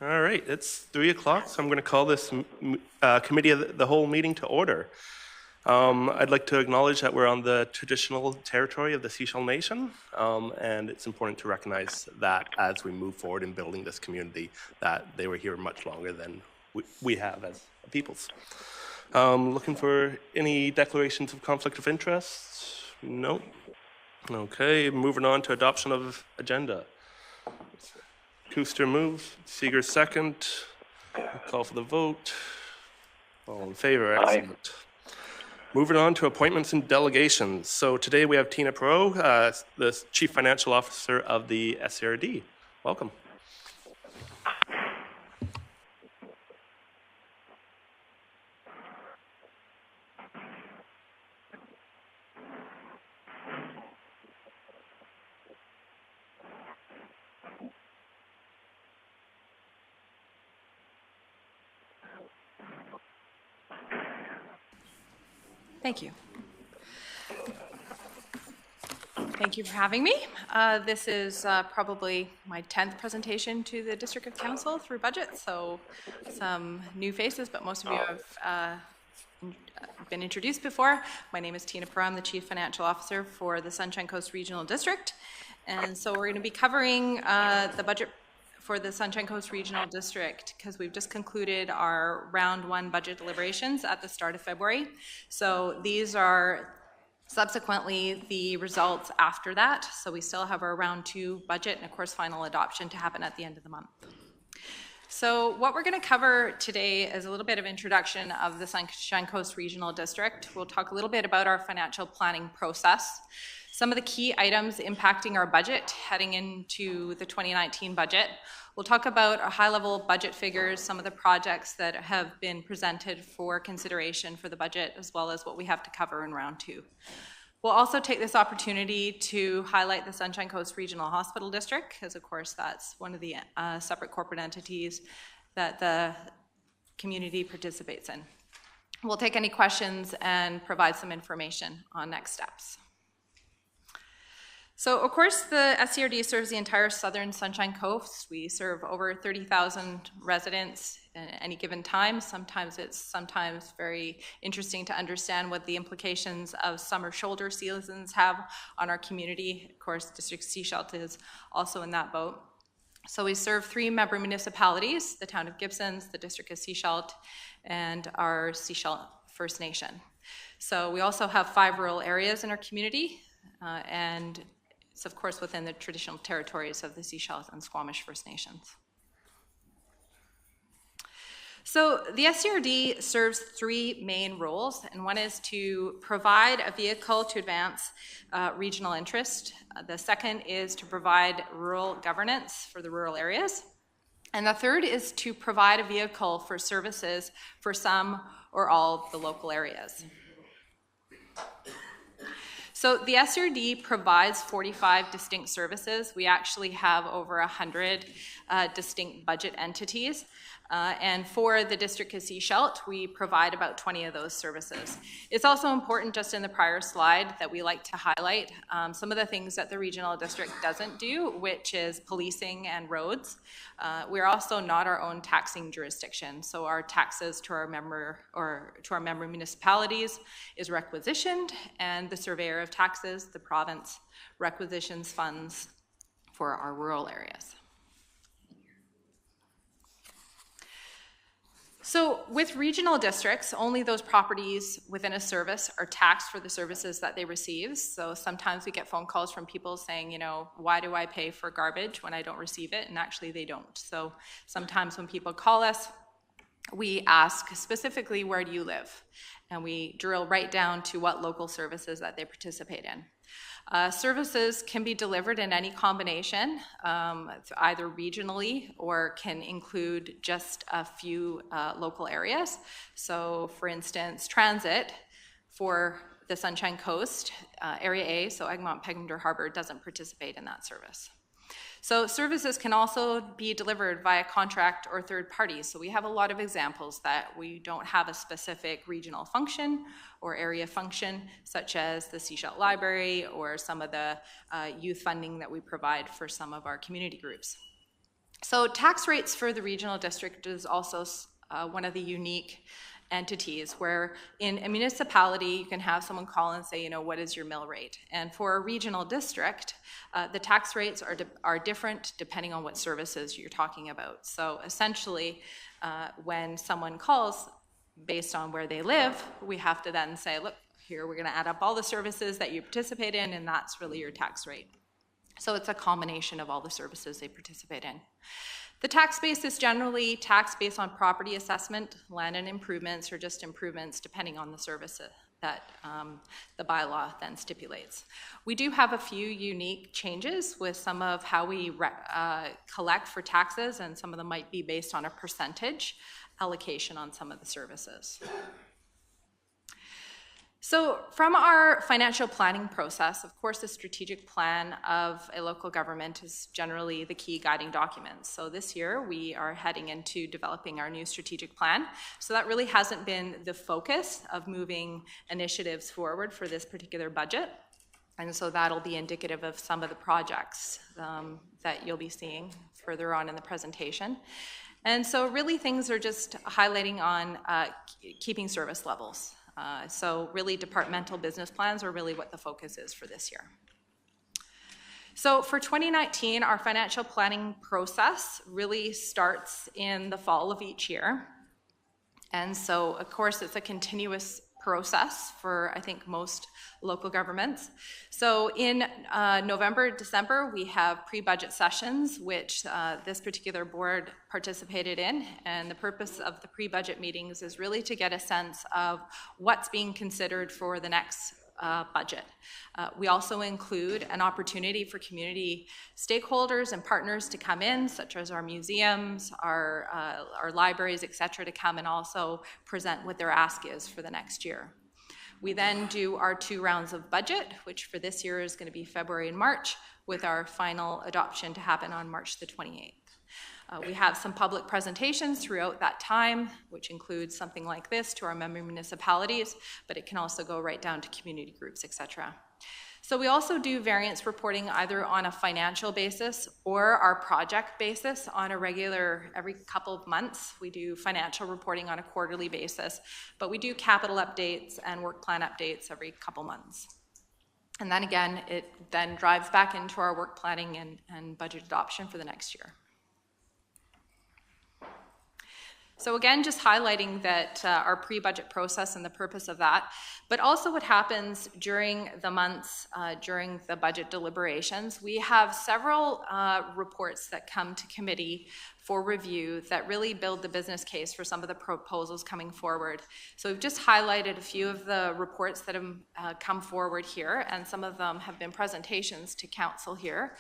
All right, it's 3 o'clock, so I'm going to call this committee of the whole meeting to order. I'd like to acknowledge that we're on the traditional territory of the Sechelt Nation, and it's important to recognize that as we move forward in building this community, that they were here much longer than we have as peoples. Looking for any declarations of conflict of interest? No. Okay, moving on to adoption of agenda. Kuster moves, Seeger second. Call for the vote. All in favor, excellent. Aye. Moving on to appointments and delegations. So today we have Tina Perot, the Chief Financial Officer of the SCRD. Welcome. Thank you. Thank you for having me. This is probably my 10th presentation to the District of Council through budget, so some new faces, but most of you have been introduced before. My name is Tina Perot. I'm the Chief Financial Officer for the Sunshine Coast Regional District, and so we're going to be covering the budget for the Sunshine Coast Regional District because we've just concluded our round 1 budget deliberations at the start of February. So these are subsequently the results after that. So we still have our round 2 budget and of course final adoption to happen at the end of the month. So what we're going to cover today is a little bit of introduction of the Sunshine Coast Regional District. We'll talk a little bit about our financial planning process, some of the key items impacting our budget heading into the 2019 budget. We'll talk about our high-level budget figures, some of the projects that have been presented for consideration for the budget, as well as what we have to cover in round 2. We'll also take this opportunity to highlight the Sunshine Coast Regional Hospital District, because of course that's one of the separate corporate entities that the community participates in. We'll take any questions and provide some information on next steps. So, of course, the SCRD serves the entire southern Sunshine Coast. We serve over 30,000 residents at any given time. Sometimes it's very interesting to understand what the implications of summer shoulder seasons have on our community. Of course, District Sechelt is also in that boat. So we serve 3 member municipalities, the town of Gibsons, the District of Sechelt, and our Sechelt First Nation. So we also have 5 rural areas in our community, and it's of course within the traditional territories of the Sechelt and Squamish First Nations. So the SCRD serves 3 main roles, and one is to provide a vehicle to advance regional interest. The second is to provide rural governance for the rural areas. And the third is to provide a vehicle for services for some or all of the local areas. So the SCRD provides 45 distinct services. We actually have over 100 distinct budget entities. And for the District of Sechelt, we provide about 20 of those services. It's also important, just in the prior slide, that we like to highlight some of the things that the regional district doesn't do, which is policing and roads. We're also not our own taxing jurisdiction, so our taxes to our member municipalities is requisitioned, and the surveyor of taxes, the province, requisitions funds for our rural areas. So with regional districts, only those properties within a service are taxed for the services that they receive. So sometimes we get phone calls from people saying, you know, why do I pay for garbage when I don't receive it? And actually they don't. So sometimes when people call us, we ask specifically, where do you live? And we drill right down to what local services that they participate in. Services can be delivered in any combination, either regionally or can include just a few local areas. So for instance, transit for the Sunshine Coast, Area A, so Egmont, Pegmont, Harbour, doesn't participate in that service. So services can also be delivered via contract or third parties. So we have a lot of examples that we don't have a specific regional function or area function, such as the Seashell Library or some of the youth funding that we provide for some of our community groups. So tax rates for the regional district is also one of the unique entities where in a municipality you can have someone call and say, what is your mill rate? And for a regional district, the tax rates are different depending on what services you're talking about. So essentially, when someone calls based on where they live, we have to then say, look, here we're going to add up all the services that you participate in, and that's really your tax rate. So it's a combination of all the services they participate in. The tax base is generally tax based on property assessment, land and improvements, or just improvements depending on the services that the bylaw then stipulates. We do have a few unique changes with some of how we collect for taxes, and some of them might be based on a percentage allocation on some of the services. So from our financial planning process, of course, the strategic plan of a local government is generally the key guiding document. So this year, we are heading into developing our new strategic plan. So that really hasn't been the focus of moving initiatives forward for this particular budget. And so that'll be indicative of some of the projects that you'll be seeing further on in the presentation. And so really things are just highlighting on keeping service levels. So really departmental business plans are really what the focus is for this year. So for 2019, our financial planning process really starts in the fall of each year. And so, of course, it's a continuous process for, I think, most local governments. So in November, December, we have pre-budget sessions, which this particular board participated in. And the purpose of the pre-budget meetings is really to get a sense of what's being considered for the next budget. We also include an opportunity for community stakeholders and partners to come in, such as our museums, our libraries, et cetera, to come and also present what their ask is for the next year. We then do our 2 rounds of budget, which for this year is going to be February and March, with our final adoption to happen on March the 28th. We have some public presentations throughout that time, which includes something like this to our member municipalities, but it can also go right down to community groups, etc. So we also do variance reporting either on a financial basis or our project basis on a regular, every couple of months. We do financial reporting on a quarterly basis, but we do capital updates and work plan updates every couple months. And then again, it then drives back into our work planning and budget adoption for the next year. So again, just highlighting that our pre-budget process and the purpose of that, but also what happens during the months, during the budget deliberations. We have several reports that come to committee for review that really build the business case for some of the proposals coming forward. So we've just highlighted a few of the reports that have come forward here, and some of them have been presentations to council here.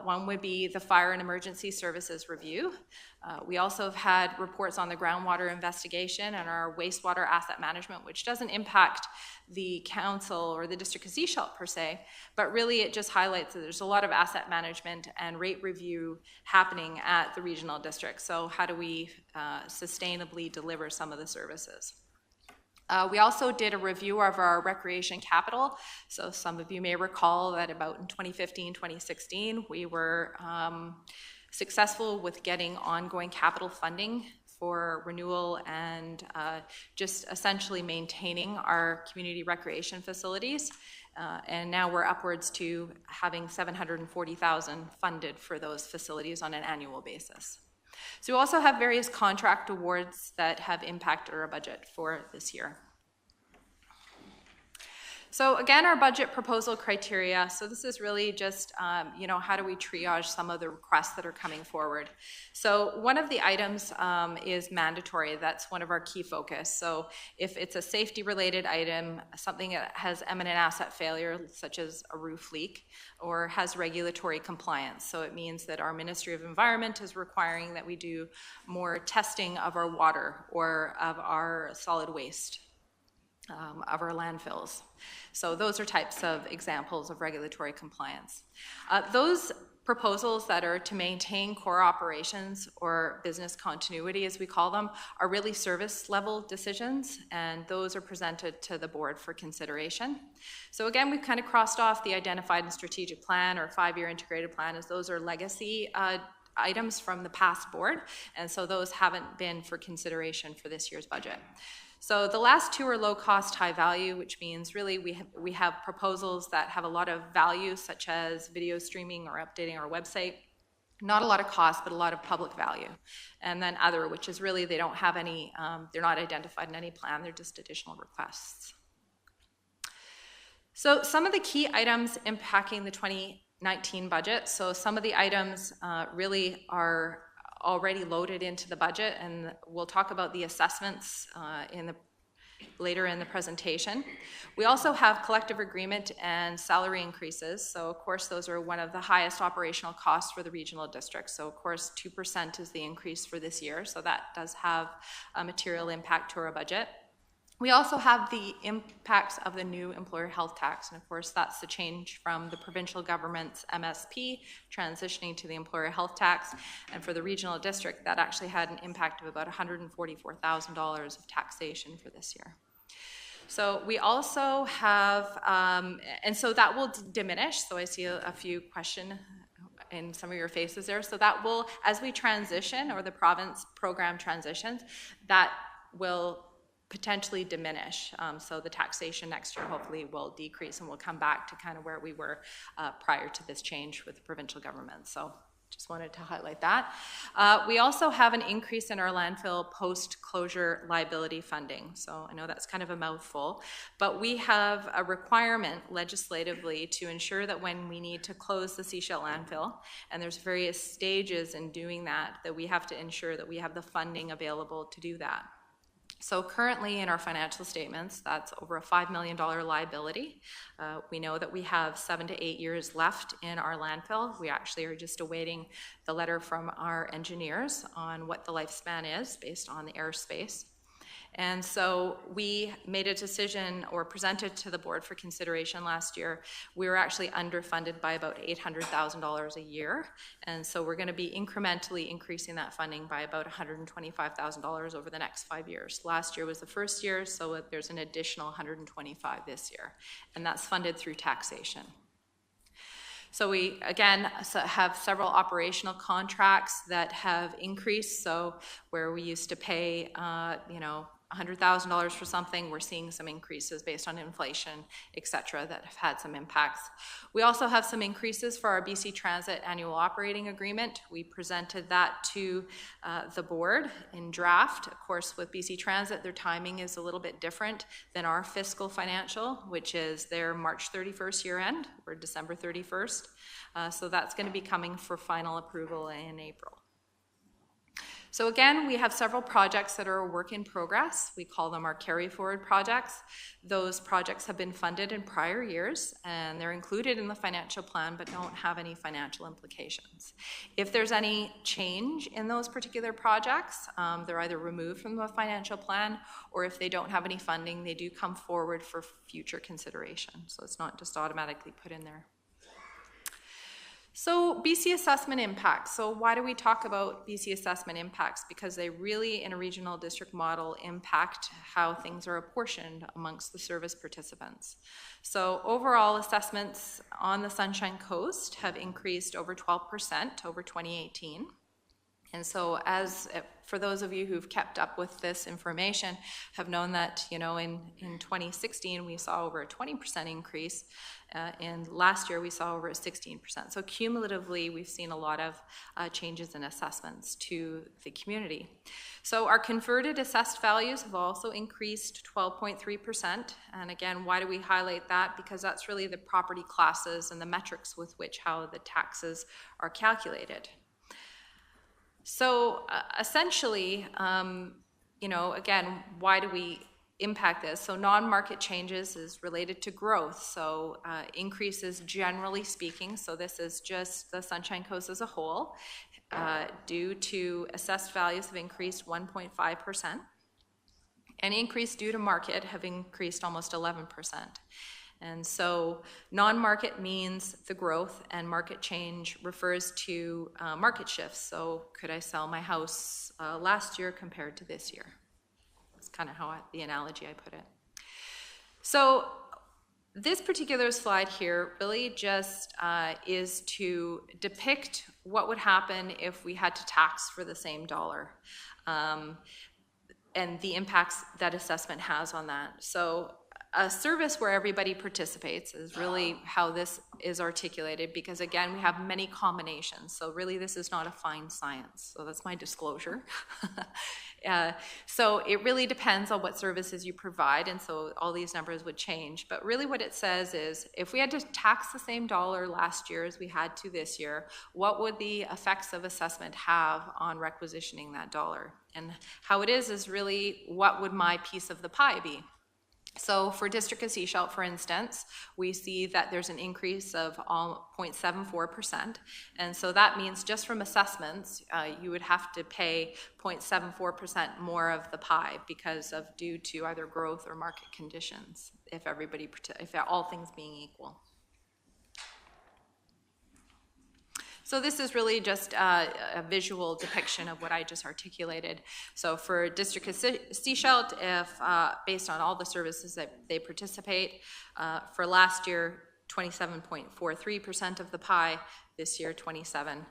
One would be the Fire and Emergency Services Review. We also have had reports on the groundwater investigation and our wastewater asset management, which doesn't impact the council or the district of Seashell per se, but really it just highlights that there's a lot of asset management and rate review happening at the regional district. So how do we sustainably deliver some of the services? We also did a review of our recreation capital. So some of you may recall that about in 2015, 2016, we were successful with getting ongoing capital funding for renewal and just essentially maintaining our community recreation facilities. And now we're upwards to having $740,000 funded for those facilities on an annual basis. So we also have various contract awards that have impacted our budget for this year. So again, our budget proposal criteria. So this is really just, how do we triage some of the requests that are coming forward? So one of the items is mandatory. That's one of our key focus. So if it's a safety-related item, something that has imminent asset failure, such as a roof leak, or has regulatory compliance. So it means that our Ministry of Environment is requiring that we do more testing of our water or of our solid waste. of our landfills. So those are types of examples of regulatory compliance. Those proposals that are to maintain core operations or business continuity, as we call them, are really service level decisions, and those are presented to the board for consideration. So again, we've kind of crossed off the identified and strategic plan or 5-year integrated plan, as those are legacy items from the past board, and so those haven't been for consideration for this year's budget. So the last two are low cost, high value, which means really we have proposals that have a lot of value, such as video streaming or updating our website. Not a lot of cost, but a lot of public value. And then other, which is really they don't have any, they're not identified in any plan, they're just additional requests. So some of the key items impacting the 2019 budget. So some of the items really are already loaded into the budget, and we'll talk about the assessments later in the presentation. We also have collective agreement and salary increases. So of course those are one of the highest operational costs for the regional district. So of course 2% is the increase for this year. So that does have a material impact to our budget. We also have the impacts of the new employer health tax, and of course that's the change from the provincial government's MSP transitioning to the employer health tax, and for the regional district that actually had an impact of about $144,000 of taxation for this year. So we also have, and so that will diminish, so I see a few questions in some of your faces there, so that will, as we transition, or the province program transitions, that will potentially diminish. So the taxation next year hopefully will decrease, and we'll come back to kind of where we were prior to this change with the provincial government. So just wanted to highlight that. We also have an increase in our landfill post-closure liability funding. So I know that's kind of a mouthful, but we have a requirement legislatively to ensure that when we need to close the Seashell landfill, and there's various stages in doing that, that we have to ensure that we have the funding available to do that. So currently in our financial statements, that's over a $5 million liability. We know that we have 7 to 8 years left in our landfill. We actually are just awaiting the letter from our engineers on what the lifespan is based on the airspace. And so we made a decision, or presented to the board for consideration last year. We were actually underfunded by about $800,000 a year. And so we're going to be incrementally increasing that funding by about $125,000 over the next 5 years. Last year was the first year, so there's an additional $125,000 this year. And that's funded through taxation. So we, again, have several operational contracts that have increased. So where we used to pay, $100,000 for something, we're seeing some increases based on inflation, et cetera, that have had some impacts. We also have some increases for our BC Transit annual operating agreement. We presented that to the board in draft. Of course, with BC Transit, their timing is a little bit different than our fiscal financial, which is their March 31st year end, or December 31st. So that's going to be coming for final approval in April. So again, we have several projects that are a work in progress. We call them our carry forward projects. Those projects have been funded in prior years, and they're included in the financial plan but don't have any financial implications. If there's any change in those particular projects, they're either removed from the financial plan, or if they don't have any funding, they do come forward for future consideration. So it's not just automatically put in there. So BC assessment impacts. So why do we talk about BC assessment impacts? Because they really, in a regional district model, impact how things are apportioned amongst the service participants. So overall assessments on the Sunshine Coast have increased over 12% over 2018. And so for those of you who've kept up with this information, have known that, in 2016, we saw over a 20% increase, and last year we saw over a 16%. So cumulatively, we've seen a lot of changes in assessments to the community. So our converted assessed values have also increased 12.3%. And again, why do we highlight that? Because that's really the property classes and the metrics with which how the taxes are calculated. So essentially, again, why do we impact this? So non-market changes is related to growth. So increases generally speaking, so this is just the Sunshine Coast as a whole, due to assessed values have increased 1.5%. and increase due to market have increased almost 11%. And so non-market means the growth, and market change refers to market shifts. So could I sell my house last year compared to this year? That's kind of how the analogy I put it. So this particular slide here really just is to depict what would happen if we had to tax for the same dollar, and the impacts that assessment has on that. So a service where everybody participates is really how this is articulated, because again, we have many combinations. So really this is not a fine science. So that's my disclosure. So it really depends on what services you provide, and so all these numbers would change. But really what it says is, if we had to tax the same dollar last year as we had to this year, what would the effects of assessment have on requisitioning that dollar? And how it is really, what would my piece of the pie be? So for District of Sechelt, for instance, we see that there's an increase of 0.74%. And so that means just from assessments, you would have to pay 0.74% more of the pie because of due to either growth or market conditions, if all things being equal. So this is really just a visual depiction of what I just articulated. So for District of Sechelt, if based on all the services that they participate, for last year, 27.43% of the pie, this year 27.77%.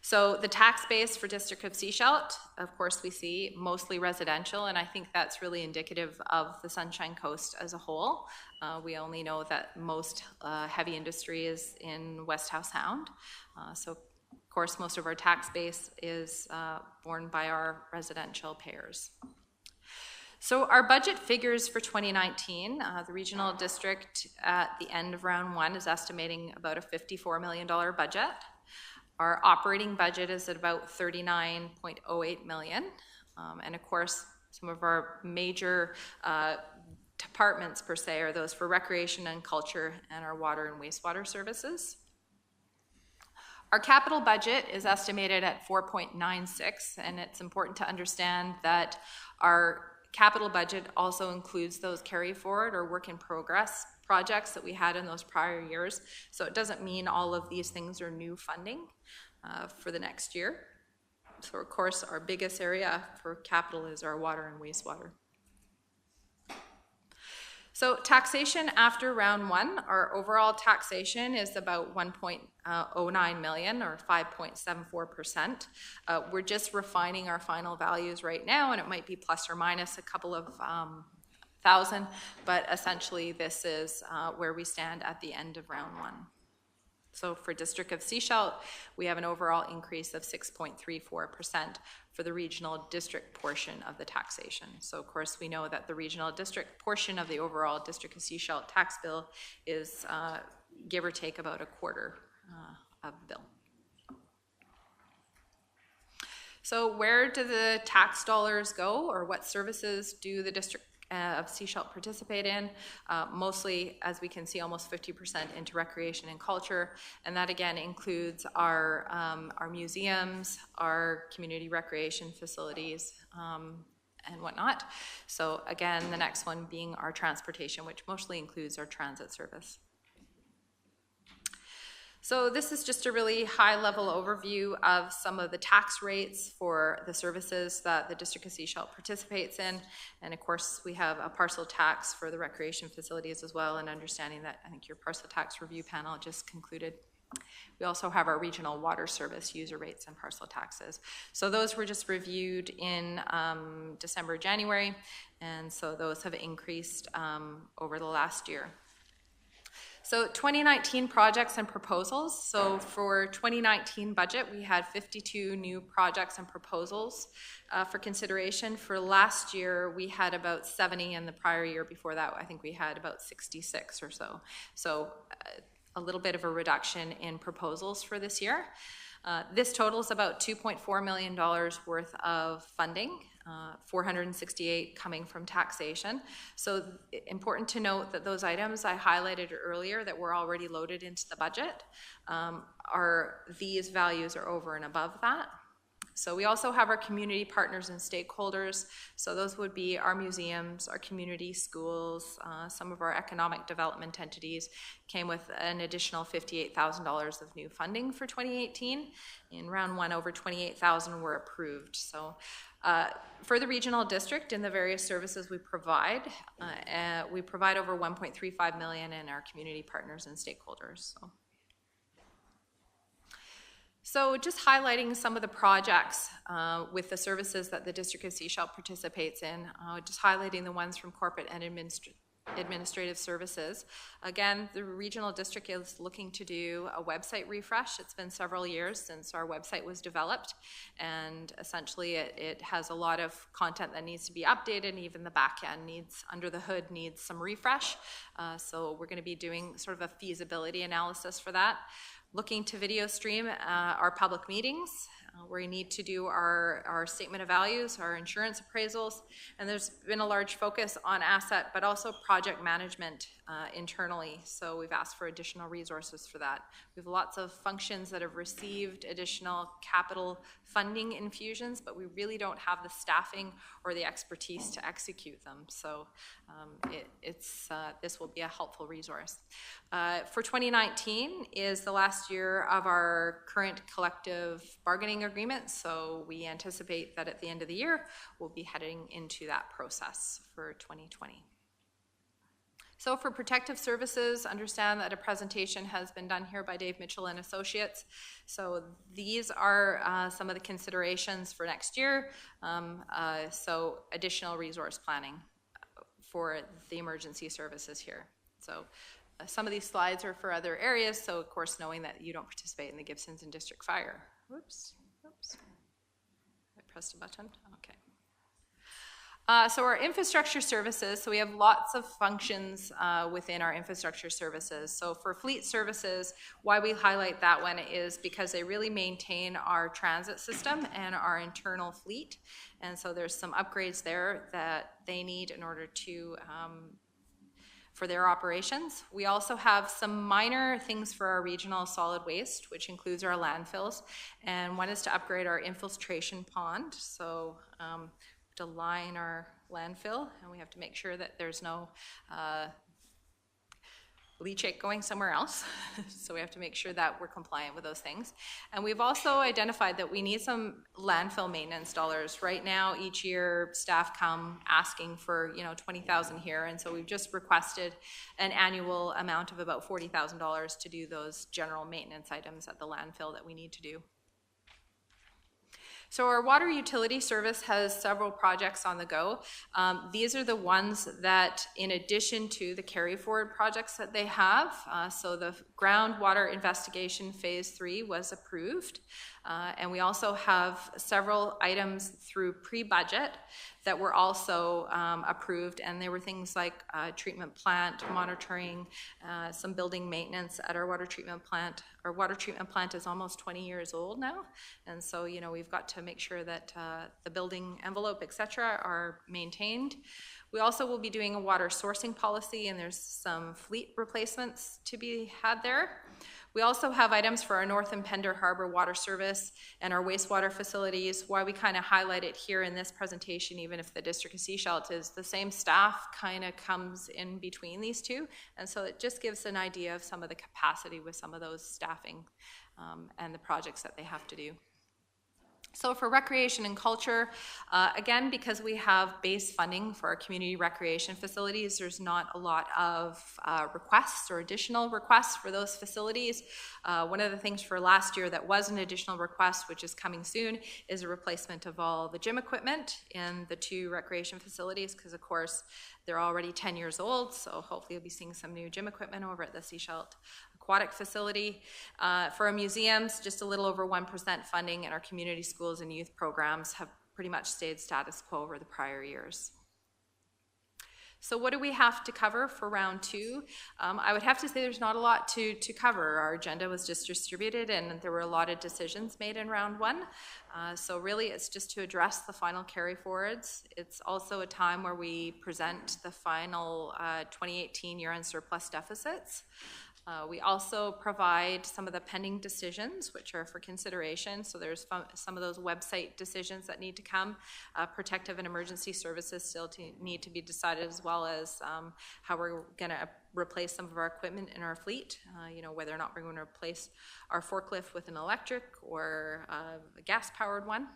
So the tax base for District of Sechelt, of course, we see mostly residential, and I think that's really indicative of the Sunshine Coast as a whole. We only know that most heavy industry is in West Howe Sound. So, of course, most of our tax base is borne by our residential payers. So our budget figures for 2019, the regional district at the end of round one is estimating about a $54 million budget. Our operating budget is at about $39.08 million. And of course, some of our major departments per se are those for recreation and culture and our water and wastewater services. Our capital budget is estimated at 4.96, and it's important to understand that our capital budget also includes those carry forward or work in progress projects that we had in those prior years. So it doesn't mean all of these things are new funding for the next year. So of course, our biggest area for capital is our water and wastewater. So taxation after round one, our overall taxation is about 1.09 million or 5.74%. We're just refining our final values right now, and it might be plus or minus a couple of thousand, but essentially this is where we stand at the end of round one. So for District of Sechelt, we have an overall increase of 6.34% for the regional district portion of the taxation. So of course we know that the regional district portion of the overall District of Sechelt tax bill is give or take about a quarter of the bill. So where do the tax dollars go, or what services do the District of Sechelt participate in? Mostly, as we can see, almost 50% into recreation and culture, and that again includes our museums, our community recreation facilities, and whatnot. So again, the next one being our transportation, which mostly includes our transit service. So this is just a really high-level overview of some of the tax rates for the services that the District of Sechelt participates in. And of course, we have a parcel tax for the recreation facilities as well, and understanding that I think your parcel tax review panel just concluded. We also have our regional water service user rates and parcel taxes. So those were just reviewed in December, January, and so those have increased over the last year. So 2019 projects and proposals. So for 2019 budget, we had 52 new projects and proposals for consideration. For last year, we had about 70, and the prior year before that, I think we had about 66 or so. So a little bit of a reduction in proposals for this year. This totals about $2.4 million worth of funding, 468 coming from taxation. So important to note that those items I highlighted earlier that were already loaded into the budget, these values are over and above that. So we also have our community partners and stakeholders. So those would be our museums, our community schools, some of our economic development entities came with an additional $58,000 of new funding for 2018. In round one, over 28,000 were approved. So for the regional district and the various services we provide over $1.35 million in our community partners and stakeholders. So just highlighting some of the projects with the services that the District of Sechelt participates in, just highlighting the ones from corporate and administrative services. Again, the regional district is looking to do a website refresh. It's been several years since our website was developed, and essentially it has a lot of content that needs to be updated, and even the back end under the hood needs some refresh. So we're going to be doing sort of a feasibility analysis for that. Looking to video stream our public meetings, where we need to do our statement of values, our insurance appraisals, and there's been a large focus on asset, but also project management internally. So we've asked for additional resources for that. We have lots of functions that have received additional capital funding infusions, but we really don't have the staffing or the expertise to execute them. So this will be a helpful resource. For 2019 is the last year of our current collective bargaining agreement, so we anticipate that at the end of the year we'll be heading into that process for 2020. So for protective services, understand that a presentation has been done here by Dave Mitchell and Associates. So these are some of the considerations for next year. So additional resource planning for the emergency services here. So some of these slides are for other areas, so of course knowing that you don't participate in the Gibsons and District Fire. Whoops. I pressed a button, okay. So our infrastructure services, so we have lots of functions within our infrastructure services. So for fleet services, why we highlight that one is because they really maintain our transit system and our internal fleet. And so there's some upgrades there that they need in order to for their operations. We also have some minor things for our regional solid waste, which includes our landfills. And one is to upgrade our infiltration pond. So to line our landfill, and we have to make sure that there's no leachate going somewhere else. So we have to make sure that we're compliant with those things. And we've also identified that we need some landfill maintenance dollars. Right now, each year, staff come asking for, $20,000 here, and so we've just requested an annual amount of about $40,000 to do those general maintenance items at the landfill that we need to do. So our water utility service has several projects on the go. These are the ones that, in addition to the carry forward projects that they have, so the groundwater investigation phase 3 was approved. And we also have several items through pre-budget that were also approved, and there were things like treatment plant monitoring, some building maintenance at our water treatment plant. Our water treatment plant is almost 20 years old now, and so we've got to make sure that the building envelope, etc., are maintained. We also will be doing a water sourcing policy, and there's some fleet replacements to be had there. We also have items for our North and Pender Harbor water service and our wastewater facilities. Why we kind of highlight it here in this presentation, even if the District of Sechelt is the same staff, kind of comes in between these two. And so it just gives an idea of some of the capacity with some of those staffing and the projects that they have to do. So for recreation and culture, again, because we have base funding for our community recreation facilities, there's not a lot of requests or additional requests for those facilities. One of the things for last year that was an additional request, which is coming soon, is a replacement of all the gym equipment in the 2 recreation facilities, because of course they're already 10 years old, so hopefully you'll be seeing some new gym equipment over at the Sechelt Aquatic Facility. For our museums, just a little over 1% funding, and our community schools and youth programs have pretty much stayed status quo over the prior years. So what do we have to cover for round two? I would have to say there's not a lot to cover. Our agenda was just distributed and there were a lot of decisions made in round one. So really it's just to address the final carry forwards. It's also a time where we present the final 2018 year-end surplus deficits. We also provide some of the pending decisions, which are for consideration. So there's some of those website decisions that need to come. Protective and emergency services still need to be decided, as well as how we're going to replace some of our equipment in our fleet. You know, whether or not we're going to replace our forklift with an electric or a gas-powered one.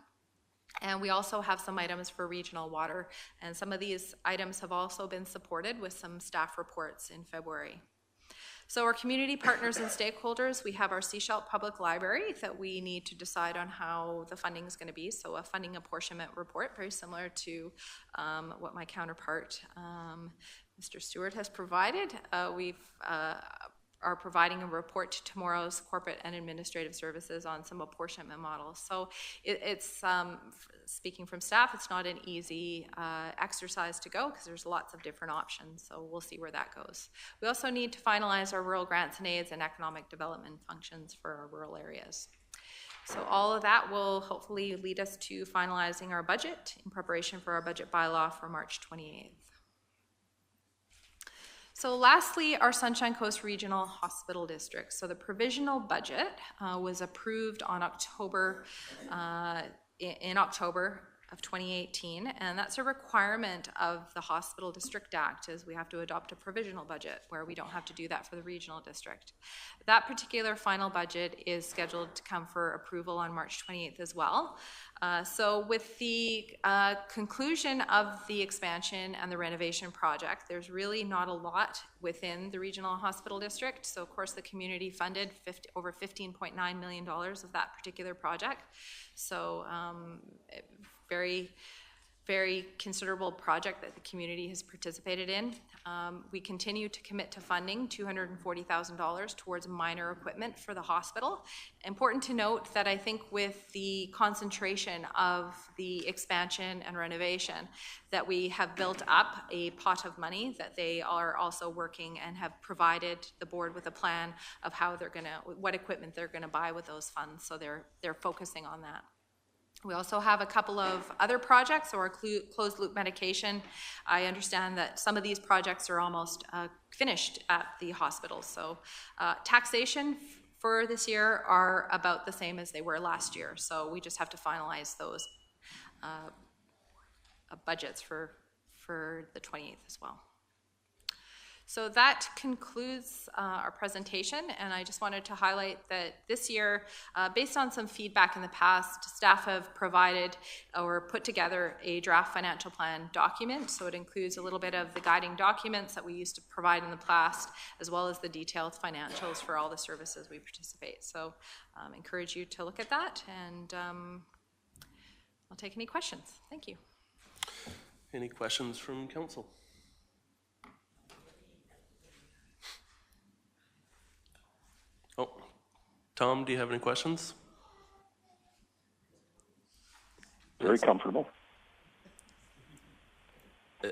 And we also have some items for regional water. And some of these items have also been supported with some staff reports in February. So our community partners and stakeholders, we have our Sechelt Public Library that we need to decide on how the funding is going to be. So a funding apportionment report, very similar to what my counterpart, Mr. Stewart, has provided. We are providing a report to tomorrow's corporate and administrative services on some apportionment models. So it's speaking from staff, it's not an easy exercise to go because there's lots of different options. So we'll see where that goes. We also need to finalize our rural grants and aids and economic development functions for our rural areas. So all of that will hopefully lead us to finalizing our budget in preparation for our budget bylaw for March 28th. So lastly, our Sunshine Coast Regional Hospital District. So the provisional budget was approved on in October of 2018, and that's a requirement of the Hospital District Act, as we have to adopt a provisional budget where we don't have to do that for the regional district. That particular final budget is scheduled to come for approval on March 28th as well. So with the conclusion of the expansion and the renovation project, there's really not a lot within the regional hospital district. So of course the community funded over $15.9 million of that particular project. So very, very considerable project that the community has participated in. We continue to commit to funding $240,000 towards minor equipment for the hospital. Important to note that I think with the concentration of the expansion and renovation, that we have built up a pot of money that they are also working and have provided the board with a plan of how they're gonna, what equipment they're gonna buy with those funds. So they're focusing on that. We also have a couple of other projects, or closed loop medication. I understand that some of these projects are almost finished at the hospital. So taxation for this year are about the same as they were last year. So we just have to finalize those budgets for the 28th as well. So that concludes our presentation, and I just wanted to highlight that this year, based on some feedback in the past, staff have provided or put together a draft financial plan document. So it includes a little bit of the guiding documents that we used to provide in the past, as well as the detailed financials for all the services we participate. So encourage you to look at that, and I'll take any questions. Thank you. Any questions from council? Oh, Tom, do you have any questions? Very comfortable. I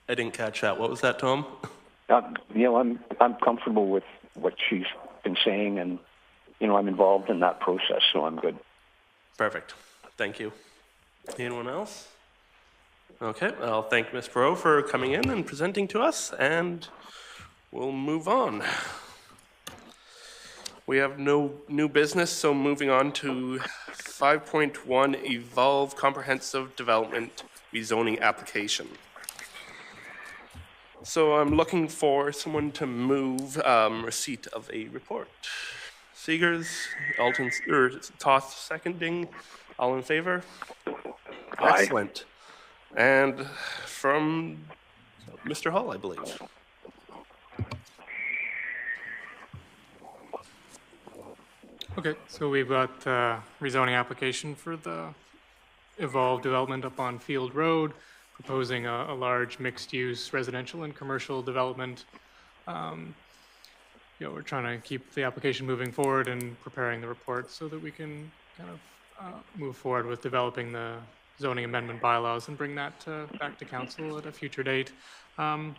didn't catch that. What was that, Tom? You know, I'm comfortable with what she's been saying, and you know, I'm involved in that process, so I'm good. Perfect. Thank you. Anyone else? Okay, I'll thank Ms. Perot for coming in and presenting to us, and we'll move on. We have no new business, so moving on to 5.1, Evolve Comprehensive Development Rezoning Application. So I'm looking for someone to move receipt of a report. Seegers, Alton, or Toth seconding. All in favor? Aye. Excellent. And from Mr. Hall, I believe. Okay, so we've got rezoning application for the Evolve development up on Field Road, proposing a large mixed-use residential and commercial development. You know, we're trying to keep the application moving forward and preparing the report so that we can kind of move forward with developing the zoning amendment bylaws and bring that back to council at a future date. And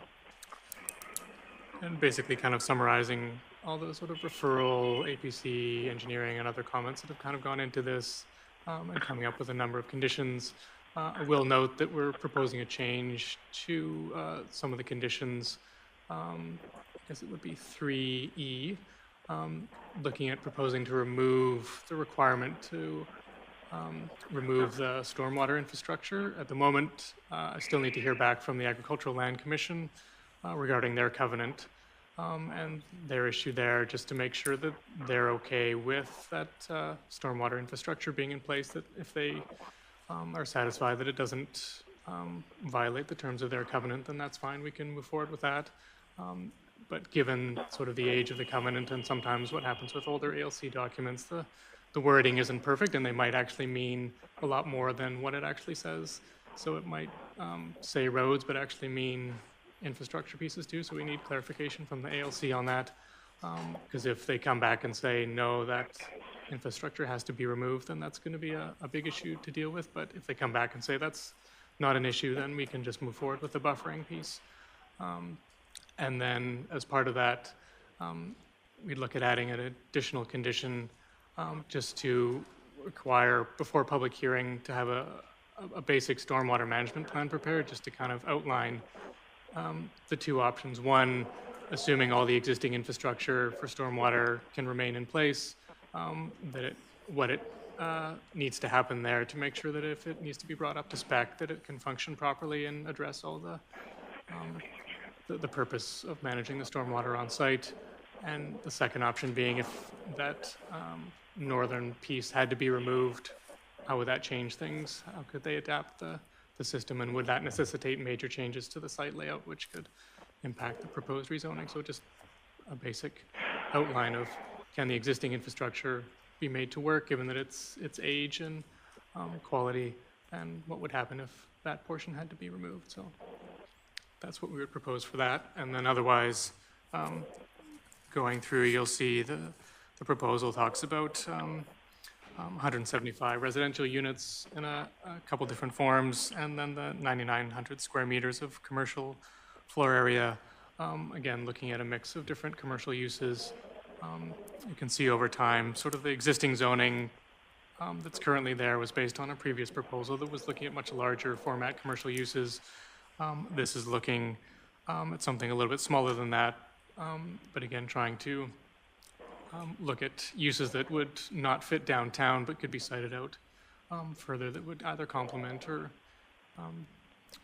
basically kind of summarizing all the sort of referral, APC, engineering, and other comments that have kind of gone into this, and coming up with a number of conditions. I will note that we're proposing a change to some of the conditions. I guess it would be 3E, looking at proposing to remove the requirement to remove the stormwater infrastructure. At the moment, I still need to hear back from the Agricultural Land Commission regarding their covenant and their issue there, just to make sure that they're okay with that stormwater infrastructure being in place, that if they are satisfied that it doesn't violate the terms of their covenant, then that's fine, we can move forward with that. But given sort of the age of the covenant and sometimes what happens with older ALC documents, the wording isn't perfect and they might actually mean a lot more than what it actually says. So it might say roads, but actually mean infrastructure pieces too. So we need clarification from the ALC on that. Because if they come back and say, no, that infrastructure has to be removed, then that's going to be a big issue to deal with. But if they come back and say that's not an issue, then we can just move forward with the buffering piece. And then as part of that, we'd look at adding an additional condition just to require, before public hearing, to have a basic stormwater management plan prepared, just to kind of outline the two options. One, assuming all the existing infrastructure for stormwater can remain in place, what it needs to happen there to make sure that if it needs to be brought up to spec, that it can function properly and address all the purpose of managing the stormwater on site. And the second option being, if that northern piece had to be removed, how would that change things? How could they adapt the system, and would that necessitate major changes to the site layout, which could impact the proposed rezoning? So just a basic outline of, can the existing infrastructure be made to work given that its age and quality, and what would happen if that portion had to be removed? So that's what we would propose for that. And then otherwise, going through, you'll see the proposal talks about 175 residential units in a couple different forms, and then the 9,900 square meters of commercial floor area. Again, looking at a mix of different commercial uses. You can see over time, sort of the existing zoning that's currently there was based on a previous proposal that was looking at much larger format commercial uses. This is looking at something a little bit smaller than that, but again, trying to look at uses that would not fit downtown but could be sited out further, that would either complement or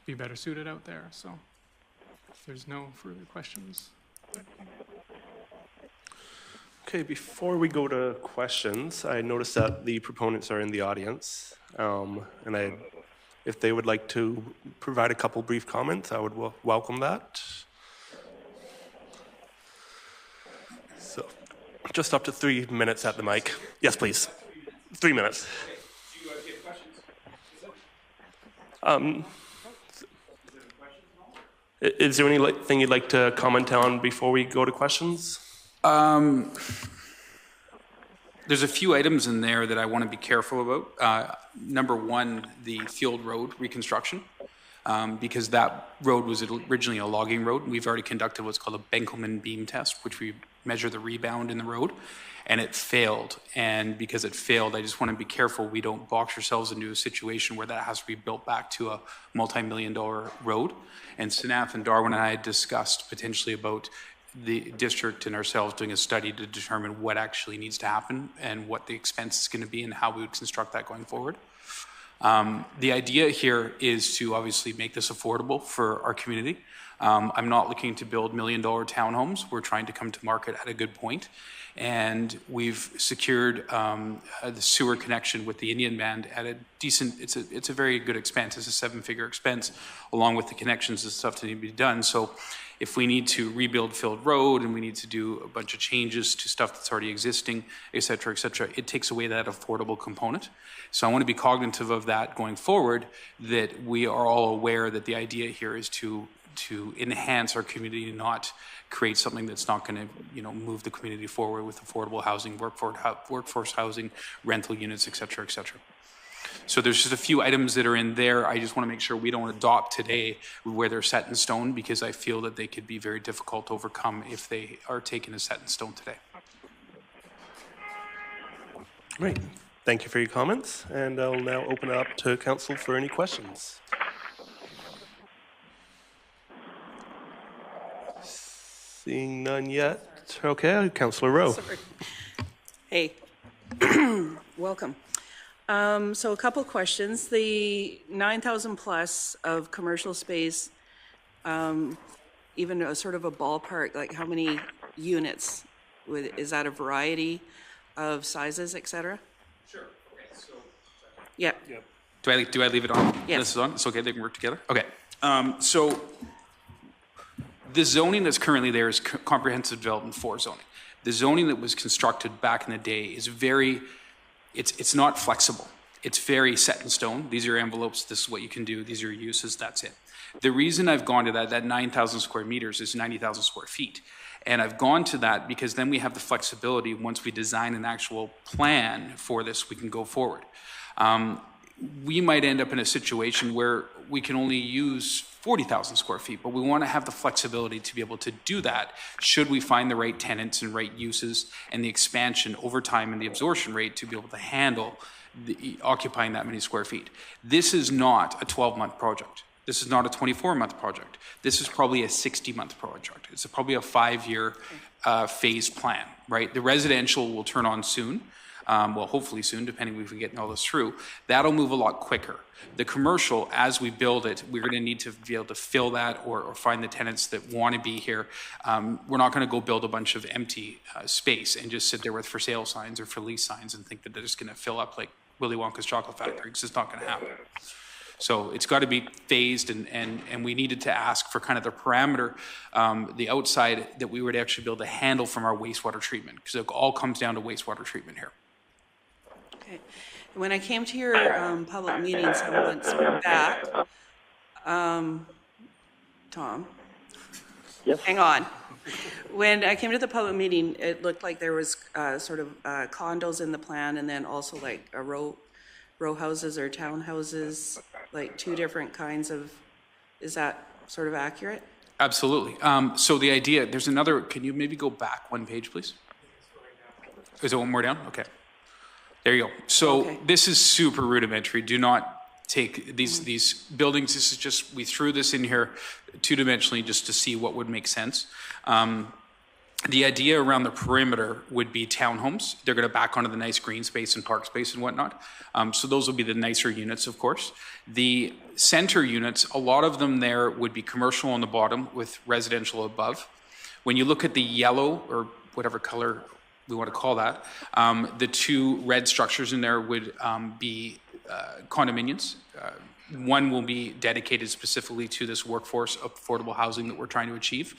be better suited out there. So if there's no further questions. Okay, before we go to questions, I noticed that the proponents are in the audience, and if they would like to provide a couple brief comments, I would welcome that. So, just up to 3 minutes at the mic. Yes, please. 3 minutes. Do you take questions? Is there anything you'd like to comment on before we go to questions? There's a few items in there that I want to be careful about. Number one, the field road reconstruction, because that road was originally a logging road. We've already conducted what's called a Benkelman beam test, which we measure the rebound in the road, and it failed. And because it failed, I just want to be careful we don't box ourselves into a situation where that has to be built back to a multi-million-dollar road. And Sanaf and Darwin and I had discussed potentially about the district and ourselves doing a study to determine what actually needs to happen and what the expense is going to be and how we would construct that going forward. The idea here is to obviously make this affordable for our community. I'm not looking to build $1 million townhomes. We're trying to come to market at a good point. And we've secured the sewer connection with the Indian Band at a decent, it's a very good expense. It's a 7-figure expense, along with the connections and stuff that need to be done. So if we need to rebuild Field Road and we need to do a bunch of changes to stuff that's already existing, et cetera, it takes away that affordable component. So I want to be cognitive of that going forward, that we are all aware that the idea here is to enhance our community, not create something that's not going to, move the community forward with affordable housing, workforce housing, rental units, et cetera, et cetera. So there's just a few items that are in there. I just want to make sure we don't adopt today where they're set in stone, because I feel that they could be very difficult to overcome if they are taken as set in stone today. Great. Thank you for your comments, and I'll now open it up to council for any questions. Seeing none yet. Okay, Councillor Rowe. Hey, welcome. So a couple questions. The 9,000 plus of commercial space, even a sort of a ballpark, like how many units? Is that a variety of sizes, et cetera? Sure. Okay. So. Yeah. Do I leave it on? Yes. This is on. It's okay. They can work together. Okay. So the zoning that's currently there is comprehensive development 4 zoning. The zoning that was constructed back in the day is very, it's not flexible. It's very set in stone. These are envelopes. This is what you can do. These are your uses. That's it. The reason I've gone to that 9,000 square meters is 90,000 square feet. And I've gone to that because then we have the flexibility. Once we design an actual plan for this, we can go forward. We might end up in a situation where we can only use 40,000 square feet, but we want to have the flexibility to be able to do that should we find the right tenants and right uses and the expansion over time and the absorption rate to be able to handle occupying that many square feet. This is not a 12-month project. This is not a 24-month project. This is probably a 60-month project. It's probably a 5-year phase plan, right? The residential will turn on soon. Well, hopefully soon, depending if we get all this through. That'll move a lot quicker. The commercial, as we build it, we're going to need to be able to fill that or find the tenants that want to be here. We're not going to go build a bunch of empty space and just sit there with for sale signs or for lease signs and think that they're just going to fill up like Willy Wonka's chocolate factory, because it's not going to happen. So it's got to be phased, and we needed to ask for kind of the parameter, the outside that we would actually be able to handle from our wastewater treatment, because it all comes down to wastewater treatment here. Okay. When I came to your public meeting some months back, Tom? Yes. Hang on. When I came to the public meeting, it looked like there was sort of condos in the plan, and then also like a row houses or townhouses, like 2 different kinds of, is that sort of accurate? Absolutely. So the idea, there's another, can you maybe go back 1 page, please? Is it 1 more down? Okay. There you go. So okay. This is super rudimentary. Do not take these buildings. This is just, we threw this in here 2-dimensionally just to see what would make sense. The idea around the perimeter would be townhomes. They're going to back onto the nice green space and park space and whatnot. So those will be the nicer units, of course. The center units, a lot of them there would be commercial on the bottom with residential above. When you look at the yellow or whatever color we want to call that, the 2 red structures in there would be condominiums. One will be dedicated specifically to this workforce affordable housing that we're trying to achieve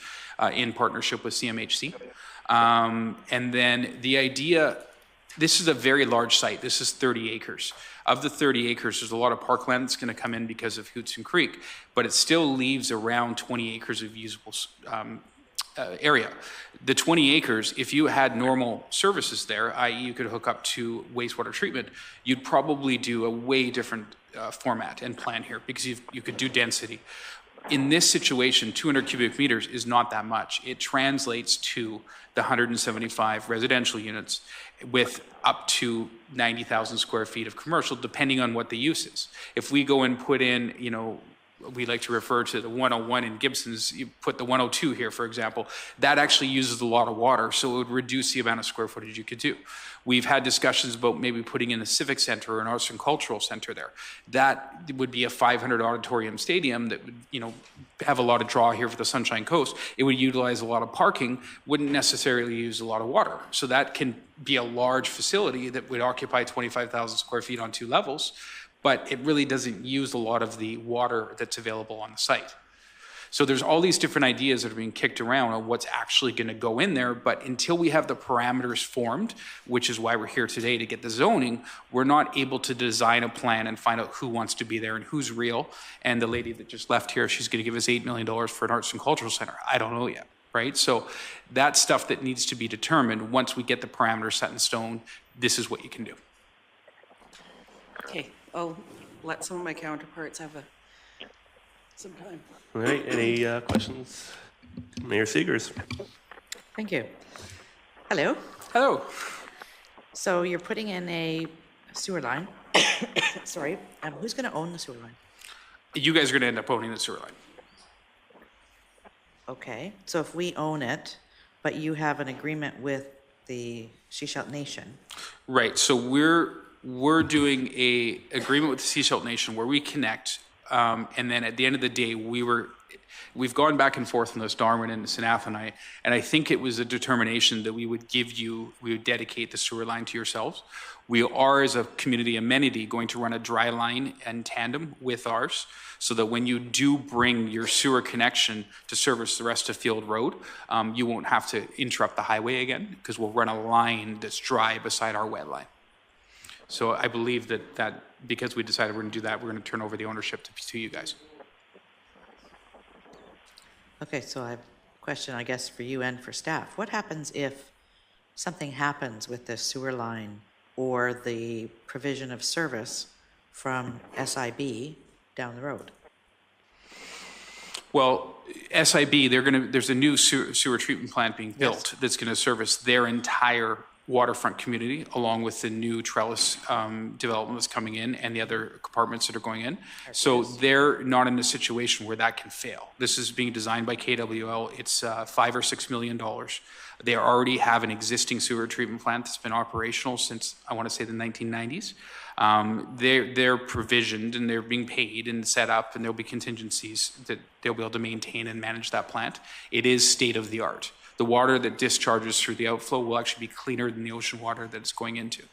in partnership with CMHC. And then the idea, this is a very large site. This is 30 acres. Of the 30 acres, there's a lot of parkland that's going to come in because of Hootson Creek, but it still leaves around 20 acres of usable area. The 20 acres, if you had normal services there, i.e. you could hook up to wastewater treatment, you'd probably do a way different format and plan here, because you could do density. In this situation, 200 cubic meters is not that much. It translates to the 175 residential units with up to 90,000 square feet of commercial, depending on what the use is. If we go and put in, you know, we like to refer to the 101 in Gibson's, you put the 102 here, for example, that actually uses a lot of water, so it would reduce the amount of square footage you could do. We've had discussions about maybe putting in a civic center or an arts and cultural center there. That would be a 500 auditorium stadium that would, you know, have a lot of draw here for the Sunshine Coast. It would utilize a lot of parking, wouldn't necessarily use a lot of water. So that can be a large facility that would occupy 25,000 square feet on 2 levels, but it really doesn't use a lot of the water that's available on the site. So there's all these different ideas that are being kicked around on what's actually going to go in there, but until we have the parameters formed, which is why we're here today to get the zoning, we're not able to design a plan and find out who wants to be there and who's real. And the lady that just left here, she's going to give us $8 million for an arts and cultural center. I don't know yet, right? So that's stuff that needs to be determined. Once we get the parameters set in stone, this is what you can do. Okay, I'll let some of my counterparts have some time. All right, any questions? Mayor Seegers. Thank you. Hello. Hello. So you're putting in a sewer line. Sorry. Who's going to own the sewer line? You guys are going to end up owning the sewer line. Okay. So if we own it, but you have an agreement with the Shishalt Nation. Right. So we're doing a agreement with the Seashell Nation where we connect, and then at the end of the day, we've gone back and forth on this, Darwin and Sanath and I think it was a determination that we would dedicate the sewer line to yourselves. We are, as a community amenity, going to run a dry line in tandem with ours, so that when you do bring your sewer connection to service the rest of Field Road, you won't have to interrupt the highway again, because we'll run a line that's dry beside our wet line. So I believe that because we decided we're going to do that, we're going to turn over the ownership to you guys. Okay, so I have a question, I guess, for you and for staff. What happens if something happens with the sewer line or the provision of service from SIB down the road? Well, SIB, there's a new sewer treatment plant being built that's going to service their entire waterfront community, along with the new trellis development that's coming in and the other compartments that are going in. So they're not in a situation where that can fail. This is being designed by KWL. It's $5 or $6 million. They already have an existing sewer treatment plant that's been operational since, I want to say, the 1990s. They're provisioned and they're being paid and set up, and there'll be contingencies that they'll be able to maintain and manage that plant. It is state of the art. The water that discharges through the outflow will actually be cleaner than the ocean water that it's going into.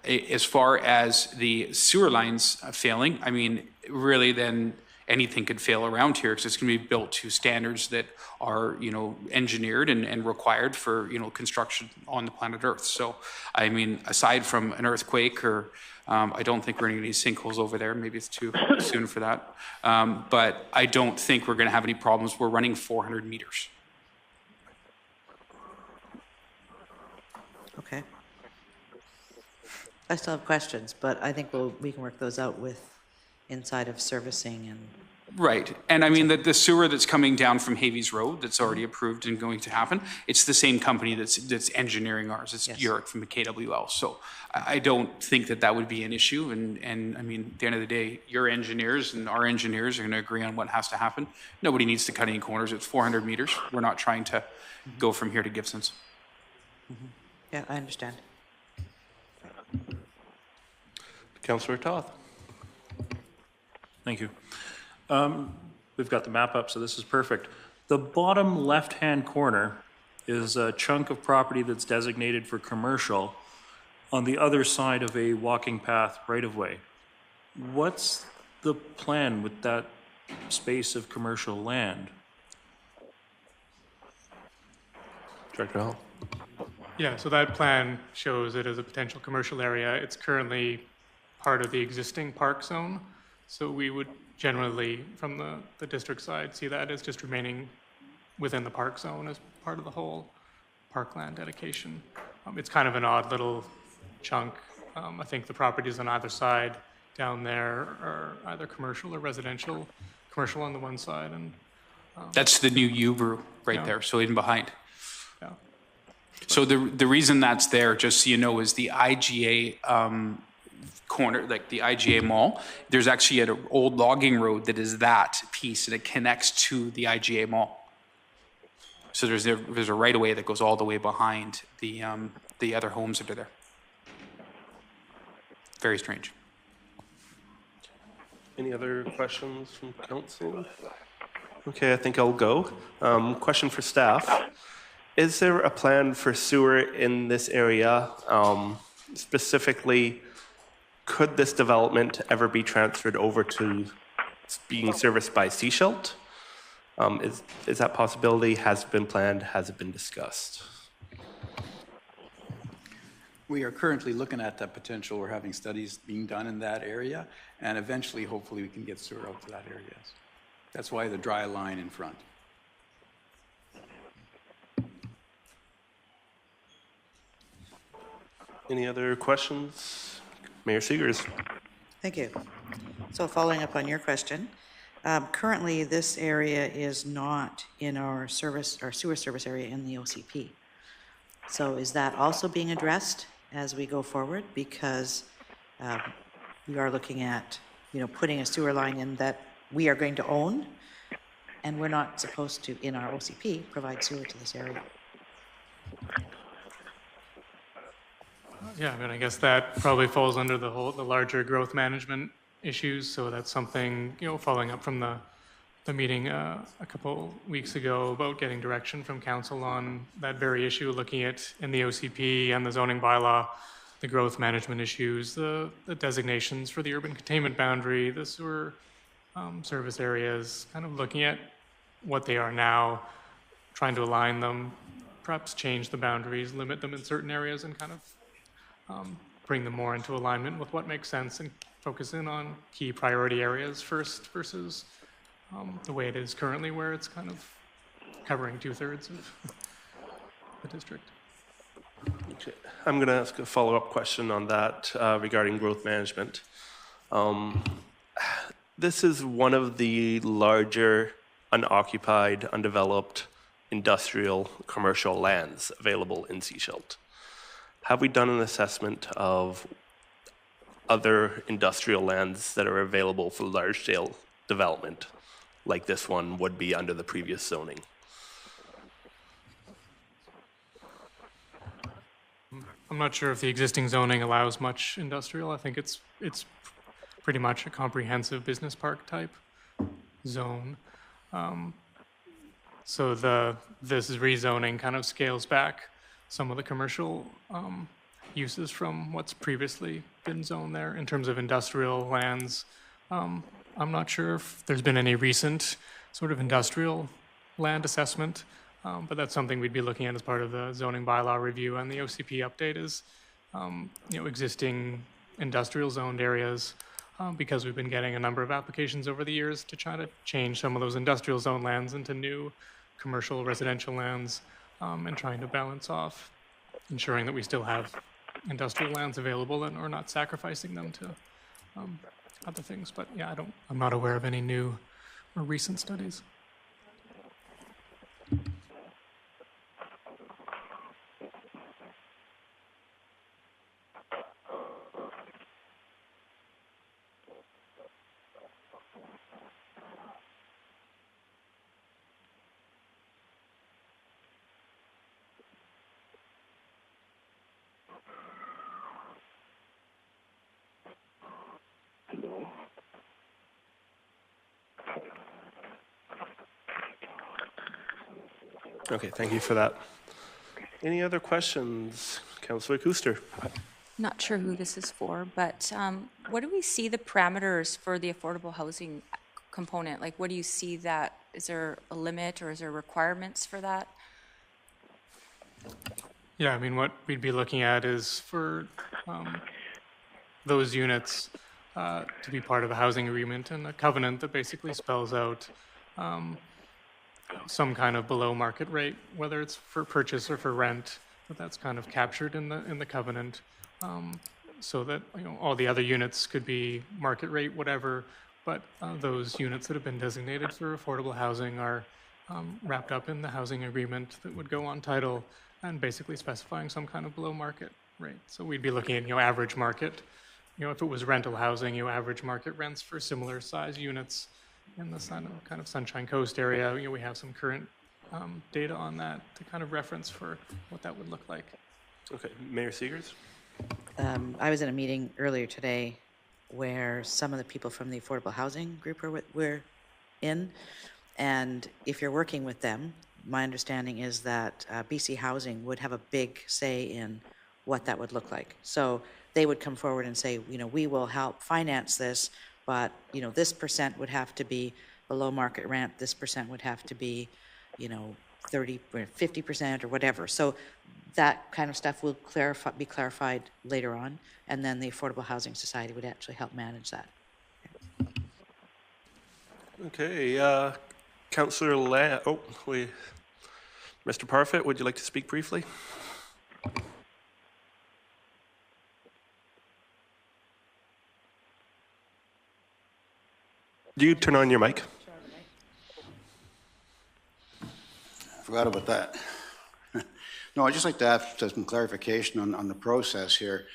As far as the sewer lines failing, I mean, really then anything could fail around here, because it's going to be built to standards that are, engineered and required for, construction on the planet Earth. So, I mean, aside from an earthquake or I don't think we're going to get any sinkholes over there. Maybe it's too soon for that. But I don't think we're going to have any problems. We're running 400 meters. Okay. I still have questions, but I think we can work those out with inside of servicing and... Right. And I mean, the sewer that's coming down from Havies Road that's already approved and going to happen, it's the same company that's engineering ours. It's Uric from the KWL. So I don't think that would be an issue. And I mean, at the end of the day, your engineers and our engineers are going to agree on what has to happen. Nobody needs to cut any corners. It's 400 meters. We're not trying to go from here to Gibson's. Mm-hmm. Yeah, I understand. Councillor Toth. Thank you. We've got the map up, so this is perfect. The bottom left-hand corner is a chunk of property that's designated for commercial on the other side of a walking path right-of-way. What's the plan with that space of commercial land? Director Hall. Yeah, so that plan shows it as a potential commercial area. It's currently part of the existing park zone. So we would generally, from the district side, see that as just remaining within the park zone as part of the whole parkland dedication. It's kind of an odd little chunk. I think the properties on either side down there are either commercial or residential. Commercial on the one side and... That's the new U-Brew right there, so in behind. Yeah. So the reason that's there, just so you know, is the IGA corner, like the IGA mall. There's actually an old logging road that is that piece, and it connects to the IGA mall. So there's a right of way that goes all the way behind the other homes that are there. Very strange. Any other questions from council? Okay, I think I'll go. Question for staff. Is there a plan for sewer in this area? Specifically, could this development ever be transferred over to being serviced by Seashelt? Is that possibility? Has it been planned? Has it been discussed? We are currently looking at that potential. We're having studies being done in that area, and eventually, hopefully, we can get sewer out to that area. That's why the dry line in front. Any other questions? Mayor Seegers. Thank you. So following up on your question, currently this area is not in our sewer service area in the OCP. So is that also being addressed as we go forward? Because we are looking at, putting a sewer line in that we are going to own, and we're not supposed to, in our OCP, provide sewer to this area. Yeah, I mean, I guess that probably falls under the larger growth management issues. So that's something, following up from the meeting a couple weeks ago about getting direction from council on that very issue, looking at in the OCP and the zoning bylaw, the growth management issues, the designations for the urban containment boundary, the sewer service areas, kind of looking at what they are now, trying to align them, perhaps change the boundaries, limit them in certain areas, and kind of bring them more into alignment with what makes sense and focus in on key priority areas first versus the way it is currently, where it's kind of covering 2/3 of the district. Okay. I'm going to ask a follow-up question on that regarding growth management. This is one of the larger unoccupied, undeveloped industrial commercial lands available in Seashilt. Have we done an assessment of other industrial lands that are available for large-scale development, like this one would be under the previous zoning? I'm not sure if the existing zoning allows much industrial. I think it's pretty much a comprehensive business park type zone. So this rezoning kind of scales back some of the commercial uses from what's previously been zoned there in terms of industrial lands. I'm not sure if there's been any recent sort of industrial land assessment, but that's something we'd be looking at as part of the zoning bylaw review, and the OCP update is, existing industrial zoned areas, because we've been getting a number of applications over the years to try to change some of those industrial zone lands into new commercial residential lands, and trying to balance off ensuring that we still have industrial lands available and are not sacrificing them to other things. But yeah, I'm not aware of any new or recent studies. Okay, thank you for that. Any other questions? Councillor Kuster. Not sure who this is for, but what do we see the parameters for the affordable housing component? Like, what do you see that, is there a limit or is there requirements for that? Yeah, I mean, what we'd be looking at is for those units to be part of a housing agreement and a covenant that basically spells out some kind of below market rate, whether it's for purchase or for rent, but that's kind of captured in the covenant, so that all the other units could be market rate, whatever, but those units that have been designated for affordable housing are wrapped up in the housing agreement that would go on title and basically specifying some kind of below market rate. So we'd be looking at average market. If it was rental housing, average market rents for similar size units in the kind of Sunshine Coast area. We have some current data on that to kind of reference for what that would look like. Okay, Mayor Seegers. I was in a meeting earlier today where some of the people from the affordable housing group were in, and if you're working with them, my understanding is that BC Housing would have a big say in what that would look like. So they would come forward and say, we will help finance this, but this percent would have to be below market rent, this percent would have to be 30 or 50% or whatever. So that kind of stuff will be clarified later on, and then the Affordable Housing Society would actually help manage that. Okay, Councillor Mr. Parfit, would you like to speak briefly? Do you turn on your mic? Forgot about that. No, I'd just like to have some clarification on the process here.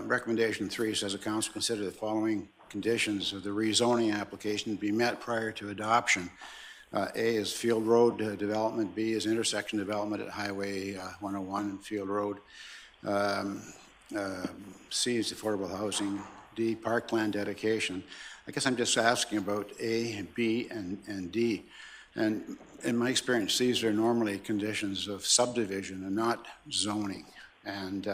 Recommendation 3 says the council consider the following conditions of the rezoning application to be met prior to adoption. A is field road development. B is intersection development at Highway 101 and Field Road. C is affordable housing. D, parkland dedication. I guess I'm just asking about A, B, and D. And in my experience, these are normally conditions of subdivision and not zoning. And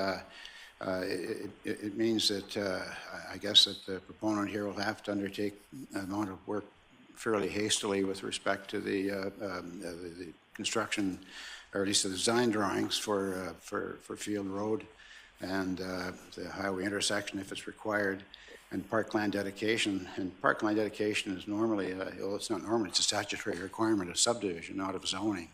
it means that I guess that the proponent here will have to undertake an amount of work fairly hastily with respect to the construction, or at least the design drawings for Field Road and the highway intersection if it's required, and parkland dedication. And parkland dedication is normally, well, it's not normally, it's a statutory requirement of subdivision, not of zoning.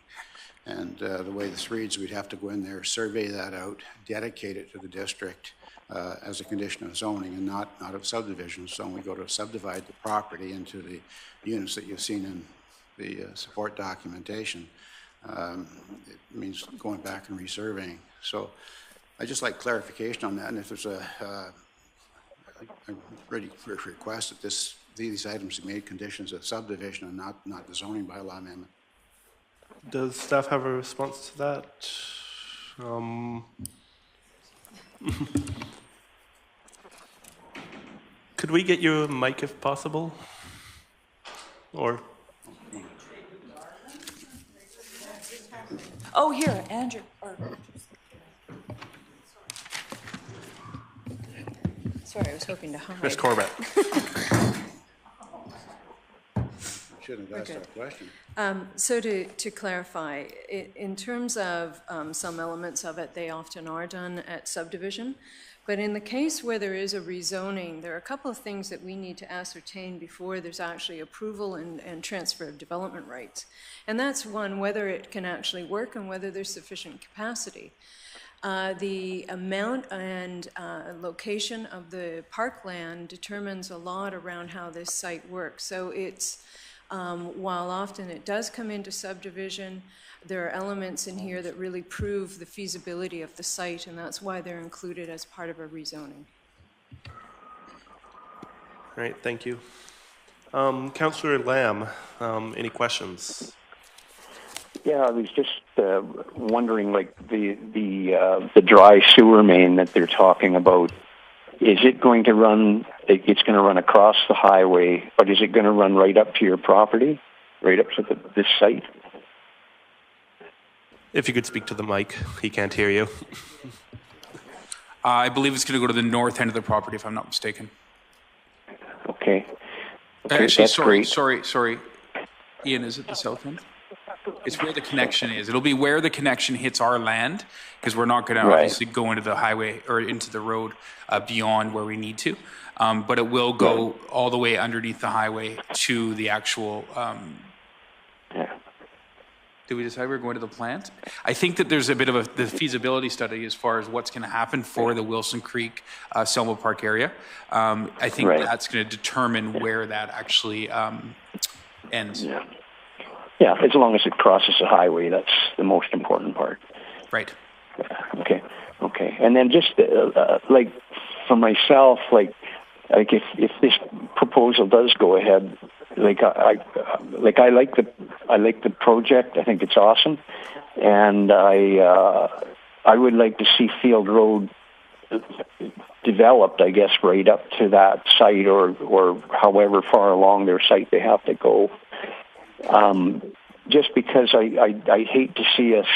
And the way this reads, we'd have to go in there, survey that out, dedicate it to the district as a condition of zoning and not of subdivision. So when we go to subdivide the property into the units that you've seen in the support documentation, it means going back and resurveying. So I'd just like clarification on that. And if there's I really request that these items be made conditions of subdivision and not the zoning bylaw amendment. Does staff have a response to that? Could we get you a mic if possible? Or? Oh, here, Andrew. Sorry, I was hoping to hide. Ms. Corbett. Shouldn't have asked that question. So to clarify, in terms of some elements of it, they often are done at subdivision. But in the case where there is a rezoning, there are a couple of things that we need to ascertain before there's actually approval and transfer of development rights. And that's one, whether it can actually work and whether there's sufficient capacity. The amount and location of the parkland determines a lot around how this site works. So it's, while often it does come into subdivision, there are elements in here that really prove the feasibility of the site, and that's why they're included as part of a rezoning. All right, thank you. Councillor Lamb, any questions? Yeah, I was just wondering, like the dry sewer main that they're talking about. Is it going to run? It's going to run across the highway, but is it going to run right up to your property, right up to this site? If you could speak to the mic, he can't hear you. I believe it's going to go to the north end of the property, if I'm not mistaken. Okay. Actually, that's great. sorry. Ian, is it the south end? It's where the connection is. It'll be where the connection hits our land, because we're not going to obviously go into the highway or into the road beyond where we need to. But it will go all the way underneath the highway to the actual... Did we decide we're going to the plant? I think that there's a bit of the feasibility study as far as what's going to happen for the Wilson Creek, Selma Park area. I think that's going to determine where that actually ends. Yeah, as long as it crosses the highway, that's the most important part. Right. Okay. And then just like for myself, like if this proposal does go ahead, I like the project. I think it's awesome, and I would like to see Field Road developed, I guess, right up to that site or however far along their site they have to go. Just because I hate to see us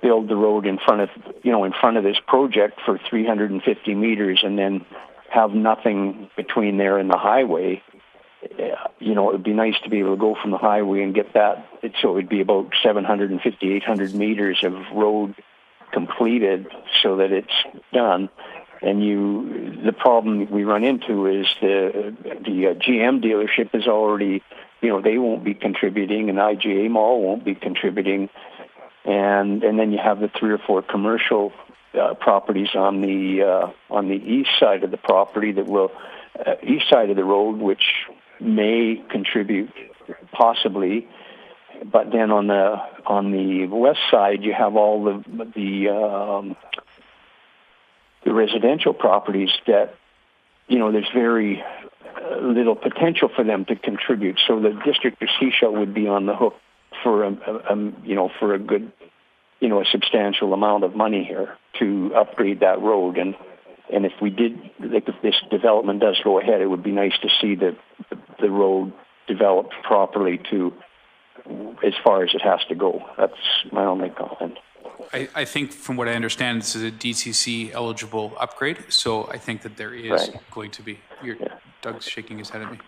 build the road in front of this project for 350 meters and then have nothing between there and the highway. It would be nice to be able to go from the highway and get that. So it would be about 750, 800 meters of road completed so that it's done. And the problem we run into is the GM dealership is already, they won't be contributing, and IGA Mall won't be contributing, and then you have the 3 or 4 commercial properties on the east side of the property that will east side of the road, which may contribute possibly. But then on the west side, you have all the residential properties that, there's very little potential for them to contribute. So the district of Sechelt would be on the hook for for a good, a substantial amount of money here to upgrade that road. And if we did, like, if this development does go ahead, it would be nice to see the road developed properly to as far as it has to go. That's my only comment. I think from what I understand, this is a DCC eligible upgrade, so I think that there is going to be. Doug's shaking his head at me.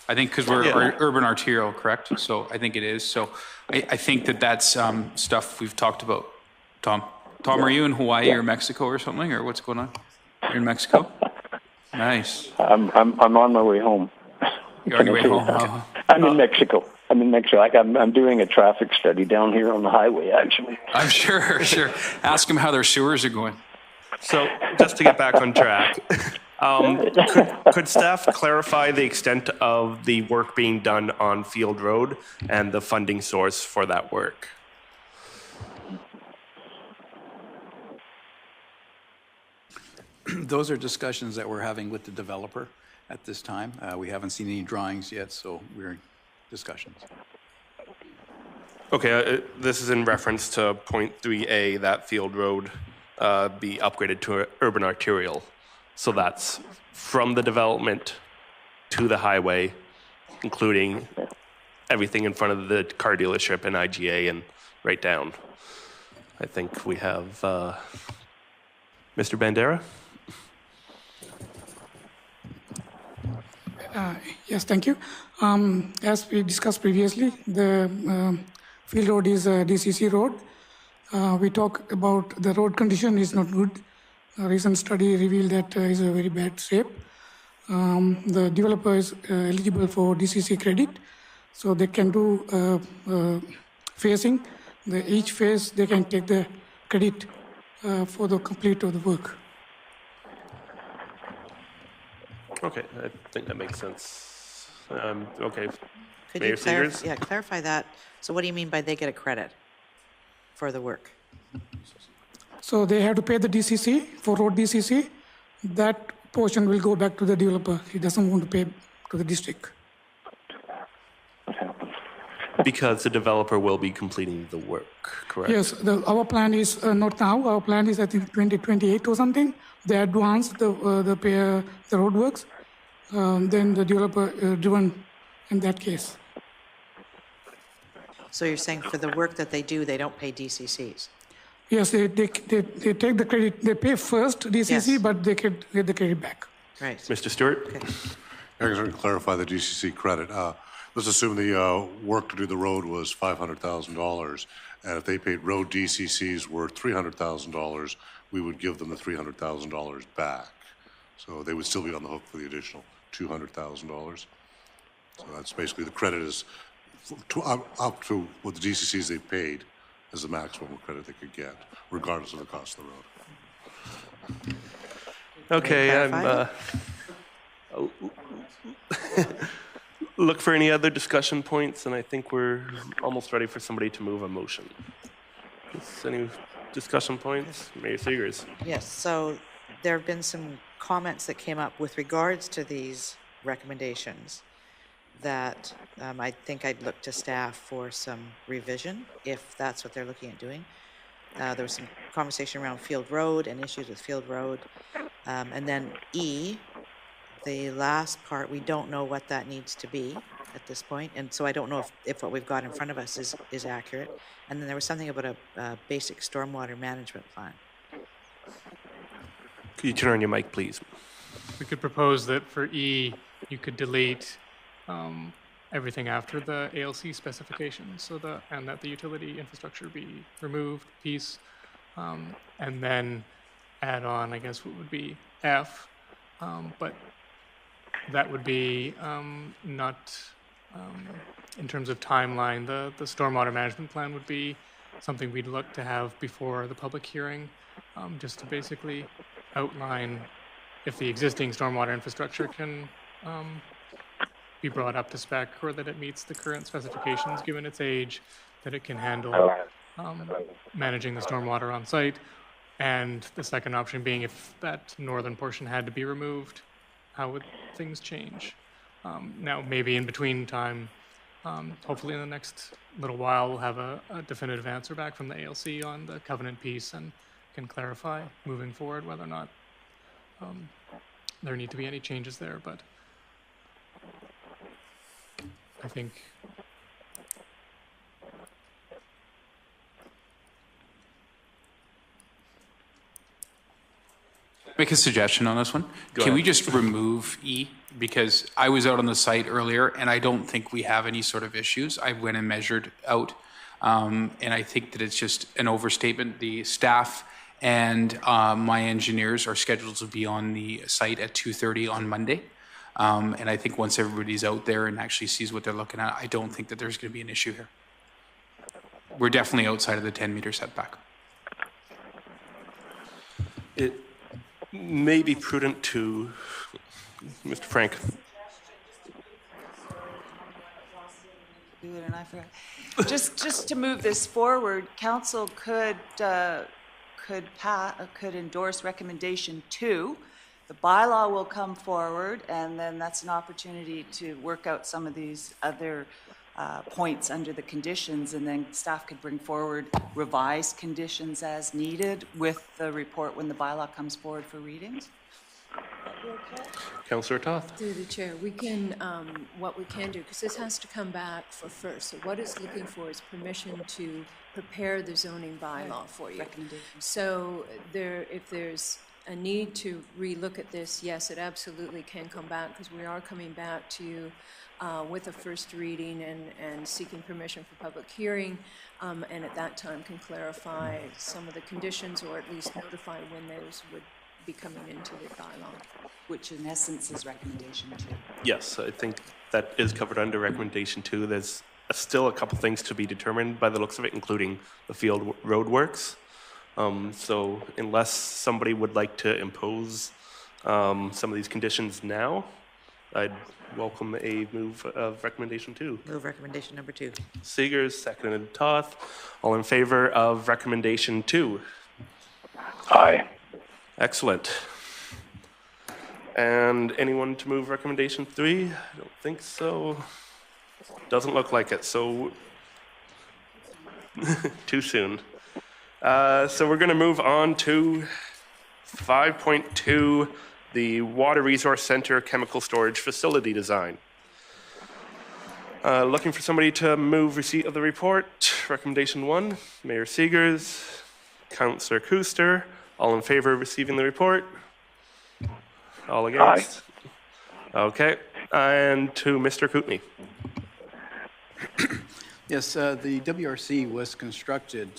I think because we're urban arterial, correct? So I think it is. So I think that's stuff we've talked about. Tom, are you in Hawaii or Mexico or something, or what's going on? You're in Mexico? Nice. I'm on my way home. You're on your way home? Oh. I'm in Mexico. I'm doing a traffic study down here on the highway, actually. I'm sure. Ask them how their sewers are going. So just to get back on track, could staff clarify the extent of the work being done on Field Road and the funding source for that work? Those are discussions that we're having with the developer at this time. We haven't seen any drawings yet, so we're in discussions. Okay, this is in reference to point 3A, that Field Road be upgraded to urban arterial. So that's from the development to the highway, including everything in front of the car dealership and IGA and right down. I think we have Mr. Bandera. Yes, thank you. As we discussed previously, the Field Road is a DCC road. We talk about the road condition is not good. A recent study revealed that is a very bad shape. The developer is eligible for DCC credit, so they can do phasing. Each phase they can take the credit for the complete of the work. Okay, I think that makes sense. Okay, Could Mayor you Seegers? clarify that? So what do you mean by they get a credit for the work? So they have to pay the DCC for road DCC. That portion will go back to the developer. He doesn't want to pay to the district. Because the developer will be completing the work, correct? Yes, our plan is not now. Our plan is I think 2028 or something. They advance the road works, then the developer driven in that case. So you're saying for the work that they do, they don't pay DCCs? Yes, they take the credit. They pay first DCC, yes, but they get the credit back. Right. Mr. Stewart? Okay. I just want to clarify the DCC credit. Let's assume the work to do the road was $500,000, and if they paid road DCCs worth $300,000, we would give them the $300,000 back. So they would still be on the hook for the additional $200,000. So that's basically the credit is up to what the DCCs they paid is the maximum credit they could get, regardless of the cost of the road. Okay, look for any other discussion points, and I think we're almost ready for somebody to move a motion. Any discussion points? Mayor Seegers. Yes, so there have been some comments that came up with regards to these recommendations that I think I'd look to staff for some revision, if that's what they're looking at doing. There was some conversation around Field Road and issues with Field Road. And then E, the last part, we don't know what that needs to be at this point, and so I don't know if what we've got in front of us is accurate. And then there was something about a basic stormwater management plan. Could you turn on your mic, please? We could propose that for E, you could delete everything after the ALC specifications, so and that the utility infrastructure be removed, piece, and then add on, I guess, what would be F, but that would be not, in terms of timeline, the stormwater management plan would be something we'd look to have before the public hearing, just to basically outline if the existing stormwater infrastructure can be brought up to spec, or that it meets the current specifications given its age, that it can handle managing the stormwater on site. And the second option being if that northern portion had to be removed, how would things change? Now, maybe in between time, hopefully in the next little while, we'll have a definitive answer back from the ALC on the covenant piece and can clarify moving forward whether or not there need to be any changes there. But I think make a suggestion on this one. Can we just remove E? Because I was out on the site earlier and I don't think we have any sort of issues. I went and measured out. And I think that it's just an overstatement. The staff and my engineers are scheduled to be on the site at 2:30 on Monday. And I think once everybody's out there and actually sees what they're looking at, I don't think that there's going to be an issue here. We're definitely outside of the 10-meter setback. It may be prudent to, Mr. Frank. And I forgot. Just to move this forward, council could endorse recommendation 2. The bylaw will come forward, and then that's an opportunity to work out some of these other points under the conditions, and then staff could bring forward revised conditions as needed with the report when the bylaw comes forward for readings. Councillor Toth. Through the chair, we can, what we can do, because this has to come back for first. So what it's looking for is permission to prepare the zoning bylaw for you. So if there's a need to relook at this, yes, it absolutely can come back, because we are coming back to you with a first reading and seeking permission for public hearing, and at that time can clarify some of the conditions, or at least notify when those would be coming into the bylaw. Which in essence is recommendation 2. Yes, I think that is covered under recommendation 2. There's still a couple things to be determined by the looks of it, including the field road works. So unless somebody would like to impose some of these conditions now, I'd welcome a move of recommendation 2. Move recommendation number 2. Seegers, seconded Toth. All in favor of recommendation 2? Aye. Excellent. And anyone to move recommendation 3? I don't think so. Doesn't look like it, so too soon. So we're going to move on to 5.2, the Water Resource Center Chemical Storage Facility Design. Looking for somebody to move receipt of the report. Recommendation 1, Mayor Seegers, Councillor Kuster. All in favor of receiving the report? All against? Aye. Okay. And to Mr. Kootenay. Yes, the WRC was constructed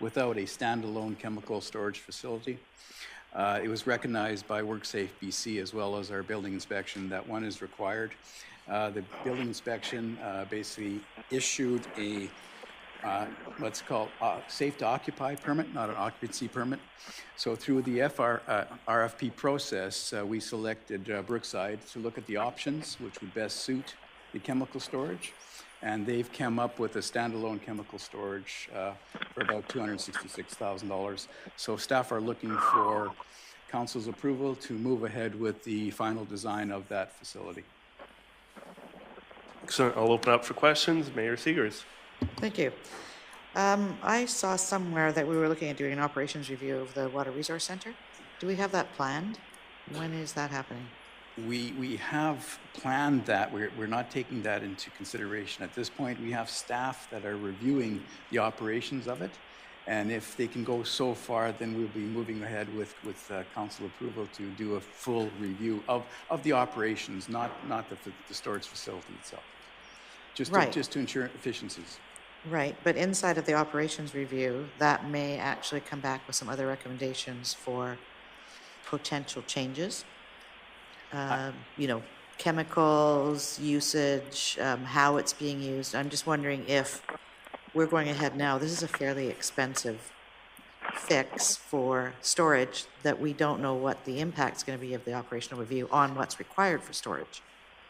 without a standalone chemical storage facility. It was recognized by WorkSafe BC as well as our building inspection that one is required. The building inspection basically issued a what's called safe to occupy permit, not an occupancy permit. So through the RFP process, we selected Brookside to look at the options which would best suit the chemical storage. And they've come up with a standalone chemical storage for about $266,000. So staff are looking for council's approval to move ahead with the final design of that facility. Excellent. I'll open up for questions. Mayor Seegers. Thank you. I saw somewhere that we were looking at doing an operations review of the Water Resource Center. Do we have that planned? When is that happening? We have planned that. We're not taking that into consideration. At this point, we have staff that are reviewing the operations of it. And if they can go so far, then we'll be moving ahead with council approval to do a full review of the operations, not the storage facility itself. Just to ensure efficiencies. Right, but inside of the operations review, that may actually come back with some other recommendations for potential changes. Chemicals, usage, how it's being used. I'm just wondering if we're going ahead now. This is a fairly expensive fix for storage that we don't know what the impact's going to be of the operational review on what's required for storage.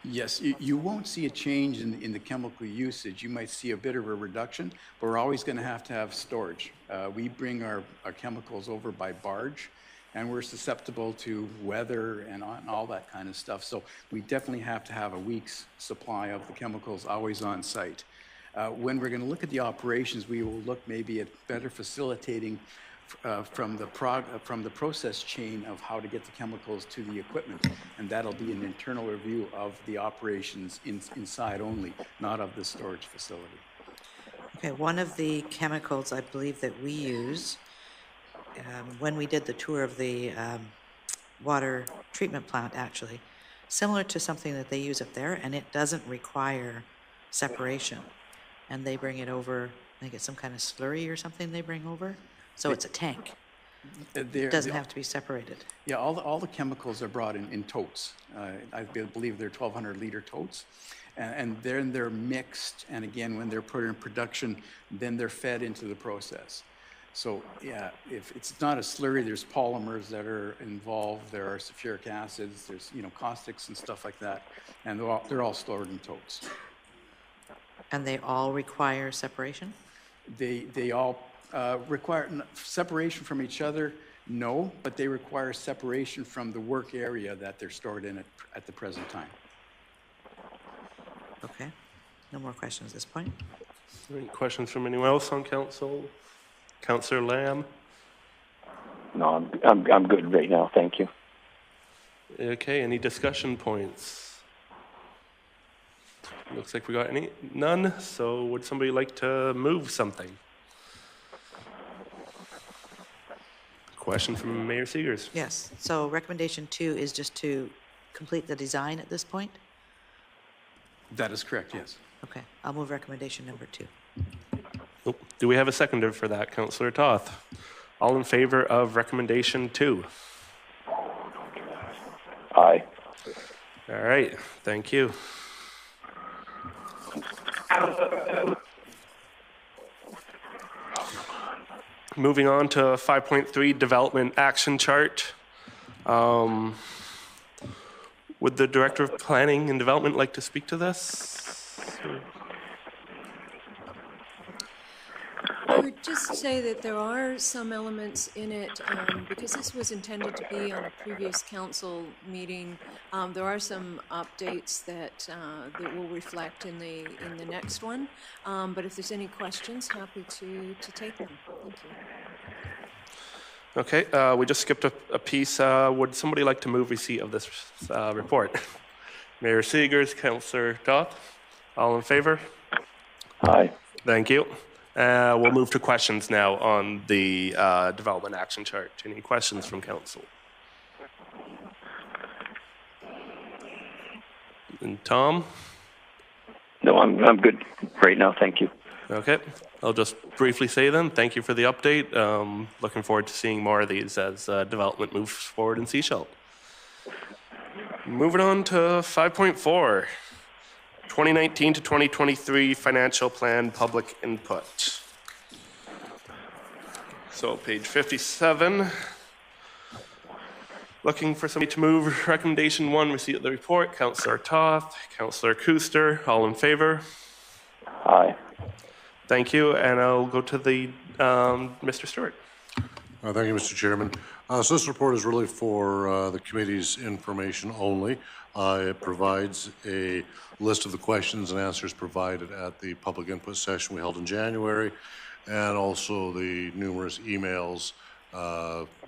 Yes, you won't see a change in the chemical usage. You might see a bit of a reduction, but we're always going to have storage. We bring our chemicals over by barge, and we're susceptible to weather and all that kind of stuff. So we definitely have to have a week's supply of the chemicals always on site. When we're going to look at the operations, we will look maybe at better facilitating from the process chain of how to get the chemicals to the equipment, and that'll be an internal review of the operations inside only, not of the storage facility. Okay, one of the chemicals I believe that we use when we did the tour of the water treatment plant, actually, similar to something that they use up there, and it doesn't require separation. And they bring it over, I think it's some kind of slurry or something they bring over. So it's a tank. It doesn't have to be separated. Yeah, all the chemicals are brought in totes. I believe they're 1,200-liter totes. And then they're mixed, and again, when they're put in production, then they're fed into the process. So yeah, if it's not a slurry, there's polymers that are involved, there are sulfuric acids, there's caustics and stuff like that, and they're all stored in totes. And they all require separation? They all require separation from each other, no, but they require separation from the work area that they're stored in at the present time. Okay, no more questions at this point. Any questions from anyone else on council? Councillor Lamb? No, I'm good right now, thank you. Okay, any discussion points? Looks like we got none, so would somebody like to move something? Question from Mayor Seegers. Yes, so recommendation 2 is just to complete the design at this point? That is correct, yes. Okay, I'll move recommendation number 2. Oh, do we have a seconder for that, Councillor Toth? All in favor of recommendation 2? Aye. All right, thank you. Moving on to 5.3, development action chart. Would the Director of Planning and Development like to speak to this? I would just say that there are some elements in it, because this was intended to be on a previous council meeting. There are some updates that will reflect in the next one. But if there's any questions, happy to take them. Thank you. Okay, we just skipped a piece. Would somebody like to move receipt of this report? Mayor Seegers, Councillor Toth, all in favor? Aye. Thank you. We'll move to questions now on the development action chart. Any questions from council? And Tom? No, I'm good right now, thank you. Okay, I'll just briefly say then, thank you for the update. Looking forward to seeing more of these as development moves forward in Sechelt. Moving on to 5.4. 2019 to 2023 financial plan public input. So page 57. Looking for somebody to move recommendation 1, receipt of the report. Councillor Toth, Councillor Kuster, all in favor? Aye. Thank you, and I'll go to the Mr. Stewart. Thank you, Mr. Chairman. So this report is really for the committee's information only. It provides a list of the questions and answers provided at the public input session we held in January, and also the numerous emails,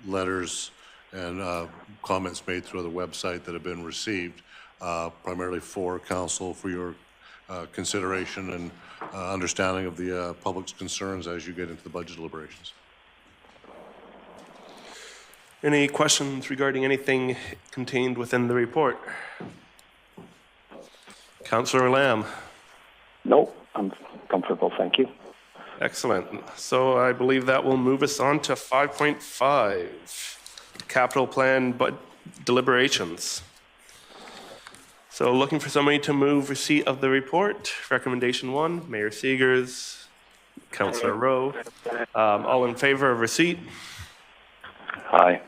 letters, and comments made through the website that have been received, primarily for council for your consideration and understanding of the public's concerns as you get into the budget deliberations. Any questions regarding anything contained within the report? Councillor Lamb. No, I'm comfortable, thank you. Excellent. So I believe that will move us on to 5.5, capital plan but deliberations. So looking for somebody to move receipt of the report. Recommendation 1, Mayor Seegers, Councillor Rowe. All in favor of receipt? Aye.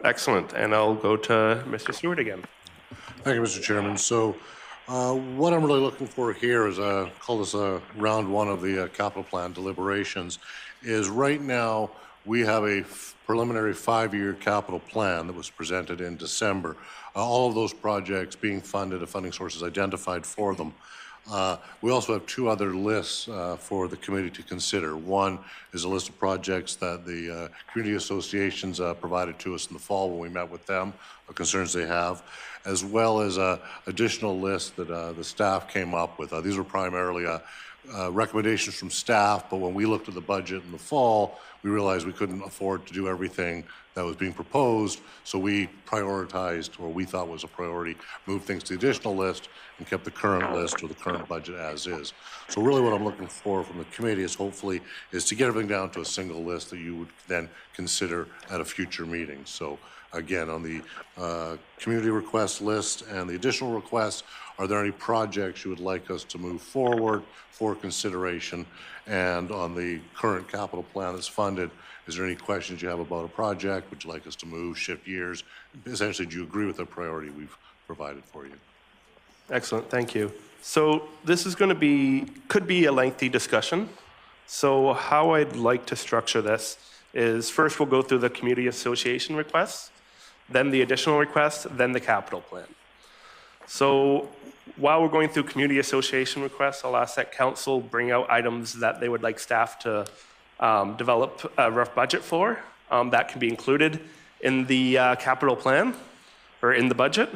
Excellent. And I'll go to Mr. Stewart again. Thank you, Mr. Chairman. So what I'm really looking for here is, call this round one of the capital plan deliberations, is right now we have a preliminary 5-year capital plan that was presented in December. All of those projects being funded, a funding sources identified for them. We also have 2 other lists for the committee to consider. One is a list of projects that the community associations provided to us in the fall when we met with them, the concerns they have, as well as an additional list that the staff came up with. These were primarily recommendations from staff, but when we looked at the budget in the fall, we realized we couldn't afford to do everything that was being proposed, so we prioritized, or we thought was a priority, moved things to the additional list and kept the current list or the current budget as is. So really what I'm looking for from the committee is hopefully is to get everything down to a single list that you would then consider at a future meeting. So again, on the community request list and the additional requests, are there any projects you would like us to move forward for consideration? And on the current capital plan that's funded, is there any questions you have about a project? Would you like us to move, shift gears? Essentially, do you agree with the priority we've provided for you? Excellent, thank you. So this is going to be, could be a lengthy discussion. So how I'd like to structure this is first we'll go through the community association requests, then the additional requests, then the capital plan. So while we're going through community association requests, I'll ask that council bring out items that they would like staff to develop a rough budget for. That can be included in the capital plan or in the budget.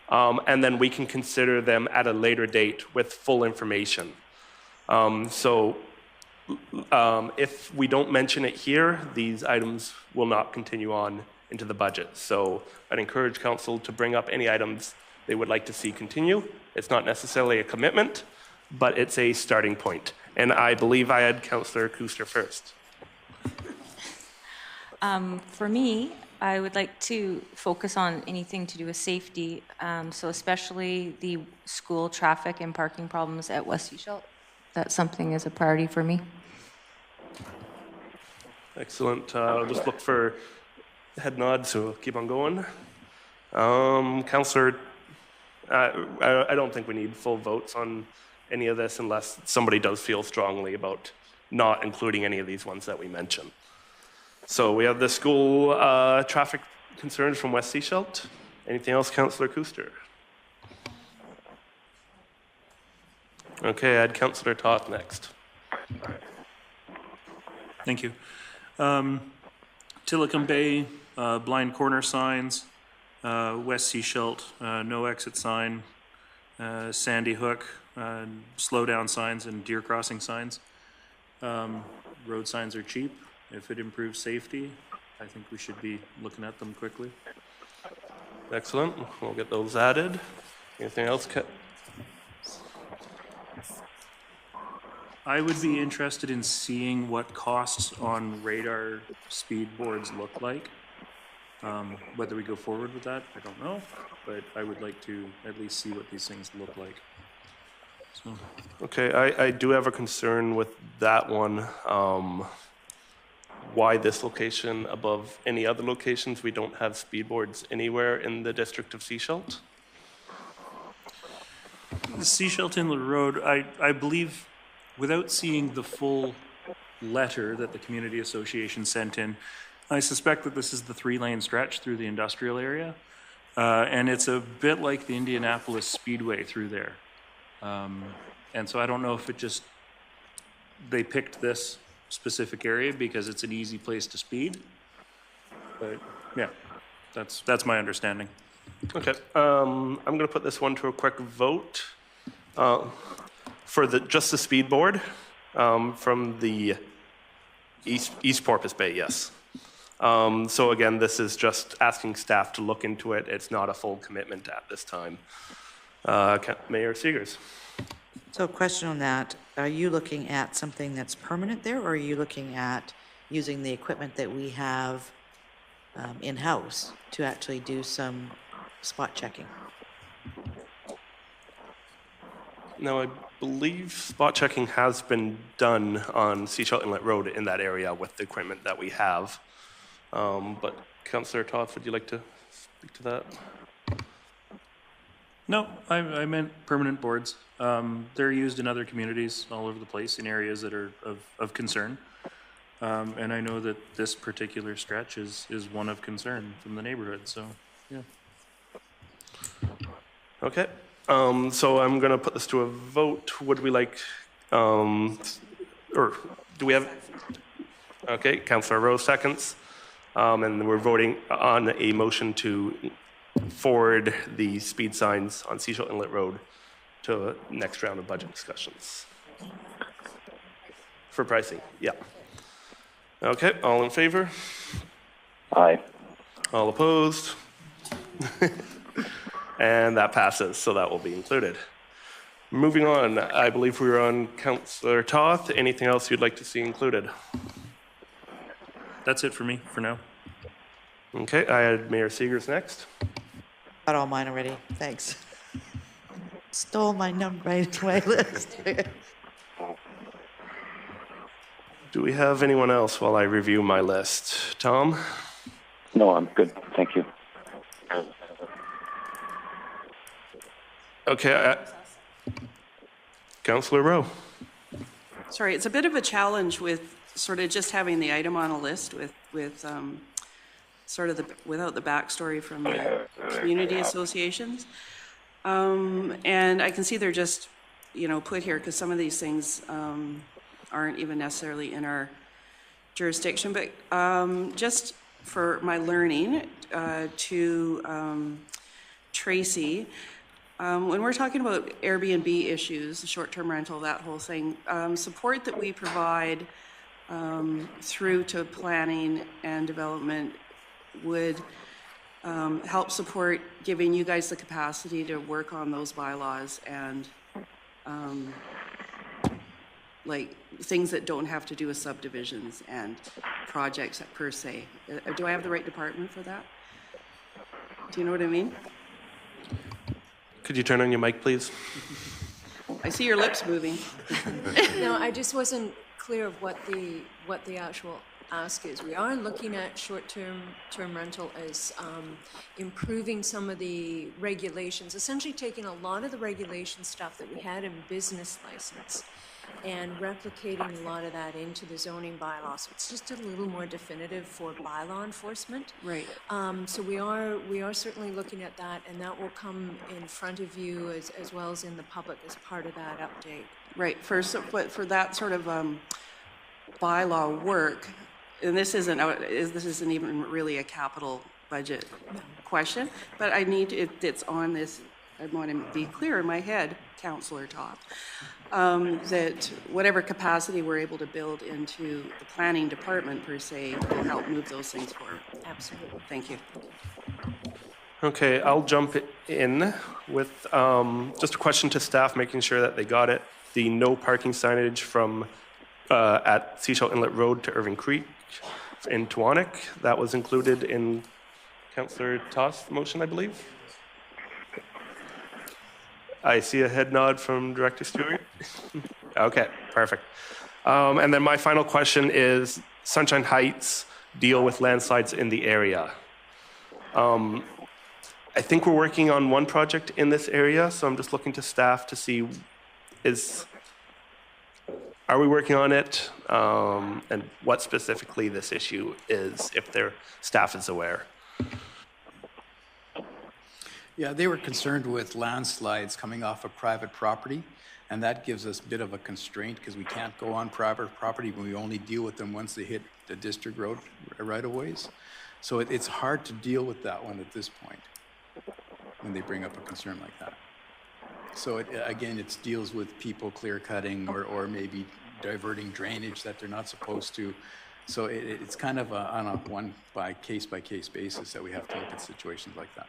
And then we can consider them at a later date with full information. If we don't mention it here, these items will not continue on into the budget. So I'd encourage council to bring up any items they would like to see continue. It's not necessarily a commitment, but it's a starting point. And I believe I had Councillor Kuster first. For me, I would like to focus on anything to do with safety, so especially the school traffic and parking problems at West Seashell. That's something as a priority for me. Excellent. I'll just look for head nod, so we'll keep on going. Councillor, I don't think we need full votes on any of this unless somebody does feel strongly about not including any of these ones that we mentioned. So we have the school traffic concerns from West Seashell. Anything else, Councillor Kuster? Okay, I had Councillor Toth next. Thank you. Tillicum Bay, blind corner signs, West Seashell, no exit sign, Sandy Hook, slow down signs and deer crossing signs. Road signs are cheap. If it improves safety, I think we should be looking at them quickly. Excellent. We'll get those added. Anything else? I would be interested in seeing what costs on radar speed boards look like. Whether we go forward with that, I don't know, but I would like to at least see what these things look like. So. Okay, I do have a concern with that one. Why this location above any other locations? We don't have speed boards anywhere in the district of Seashell. The Seashell Inlet Road, I believe, without seeing the full letter that the community association sent in, I suspect that this is the 3-lane stretch through the industrial area. And it's a bit like the Indianapolis Speedway through there. And so I don't know if they picked this specific area because it's an easy place to speed. But yeah, that's my understanding. Okay, I'm going to put this one to a quick vote for just the speed board from the East Porpoise Bay, yes. So again, this is just asking staff to look into it. It's not a full commitment at this time. Mayor Seegers. So a question on that, are you looking at something that's permanent there, or are you looking at using the equipment that we have in-house to actually do some spot checking? Now, I believe spot checking has been done on Seashell Inlet Road in that area with the equipment that we have. But Councillor Toth, would you like to speak to that? No, I meant permanent boards. They're used in other communities all over the place in areas that are of concern. And I know that this particular stretch is one of concern from the neighborhood, so, yeah. Okay, so I'm gonna put this to a vote. Would we like, or do we have? Okay, Councillor Rowe seconds. And we're voting on a motion to forward the speed signs on Seashell Inlet Road to the next round of budget discussions. For pricing, yeah. Okay, all in favor? Aye. All opposed? And that passes, so that will be included. Moving on, I believe we were on Councillor Toth. Anything else you'd like to see included? That's it for me for now. Okay, I had Mayor Seegers next. Got all mine already, thanks. Stole my number right into my list. Do we have anyone else while I review my list? Tom? No, I'm good. Thank you. Okay, Councillor Rowe. Sorry, it's a bit of a challenge with sort of just having the item on a list with sort of without the backstory from the community associations. And I can see they're just, put here because some of these things aren't even necessarily in our jurisdiction. But just for my learning to Tracy, when we're talking about Airbnb issues, short-term rental, that whole thing, support that we provide through to planning and development would help support giving you guys the capacity to work on those bylaws and like things that don't have to do with subdivisions and projects per se. Do I have the right department for that? Do you know what I mean? Could you turn on your mic, please? I see your lips moving. No, I just wasn't clear of what the actual ask is. We are looking at short-term rental as improving some of the regulations, essentially taking a lot of the regulation stuff that we had in business license and replicating a lot of that into the zoning bylaws. So it's just a little more definitive for bylaw enforcement. Right. So we are certainly looking at that, and that will come in front of you as well as in the public as part of that update. Right. But for that sort of bylaw work, and this isn't even really a capital budget question, but it's on this. I want to be clear in my head, Councillor Toth, that whatever capacity we're able to build into the planning department per se will help move those things forward. Absolutely. Thank you. Okay, I'll jump in with just a question to staff, making sure that they got it. The no parking signage from at Seashell Inlet Road to Irving Creek in Tewanek, that was included in Councillor Toth's motion, I believe. I see a head nod from Director Stewart. Okay, perfect. And then my final question is, Sunshine Heights deal with landslides in the area. I think we're working on one project in this area, so I'm just looking to staff to see, are we working on it? And what specifically this issue is, if their staff is aware. Yeah, they were concerned with landslides coming off of private property, and that gives us a bit of a constraint because we can't go on private property when we only deal with them once they hit the district road right-of-ways. So it's hard to deal with that one at this point when they bring up a concern like that. So again, it deals with people clear cutting or maybe diverting drainage that they're not supposed to. So it's kind of on a one by case basis that we have to look at situations like that.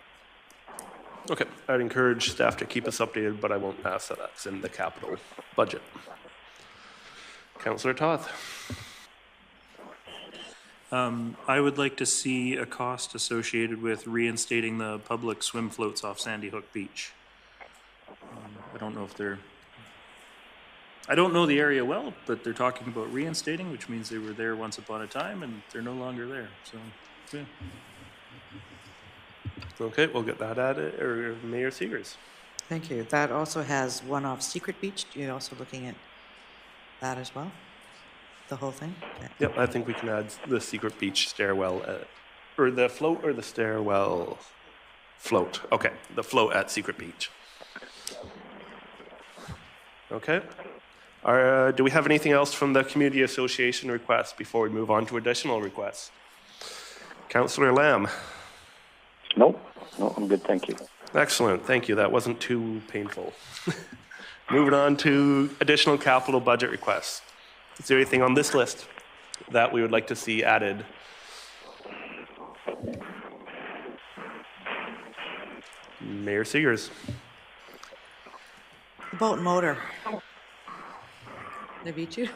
Okay, I'd encourage staff to keep us updated, but I won't ask that that's in the capital budget. Councillor Toth. I would like to see a cost associated with reinstating the public swim floats off Sandy Hook Beach. I don't know if they're, I don't know the area well, but they're talking about reinstating, which means they were there once upon a time and they're no longer there. So, yeah. Okay, we'll get that added, or Mayor Seegers. Thank you. That also has one off Secret Beach. You're also looking at that as well? The whole thing? Okay. Yep, I think we can add the Secret Beach stairwell, or the float or the stairwell float. Okay, the float at Secret Beach. Okay. Do we have anything else from the Community Association request before we move on to additional requests? Councillor Lamb. Nope. No, I'm good, thank you. Excellent, thank you. That wasn't too painful. Moving on to additional capital budget requests. Is there anything on this list that we would like to see added? Mayor Seegers. The boat and motor. Navichu?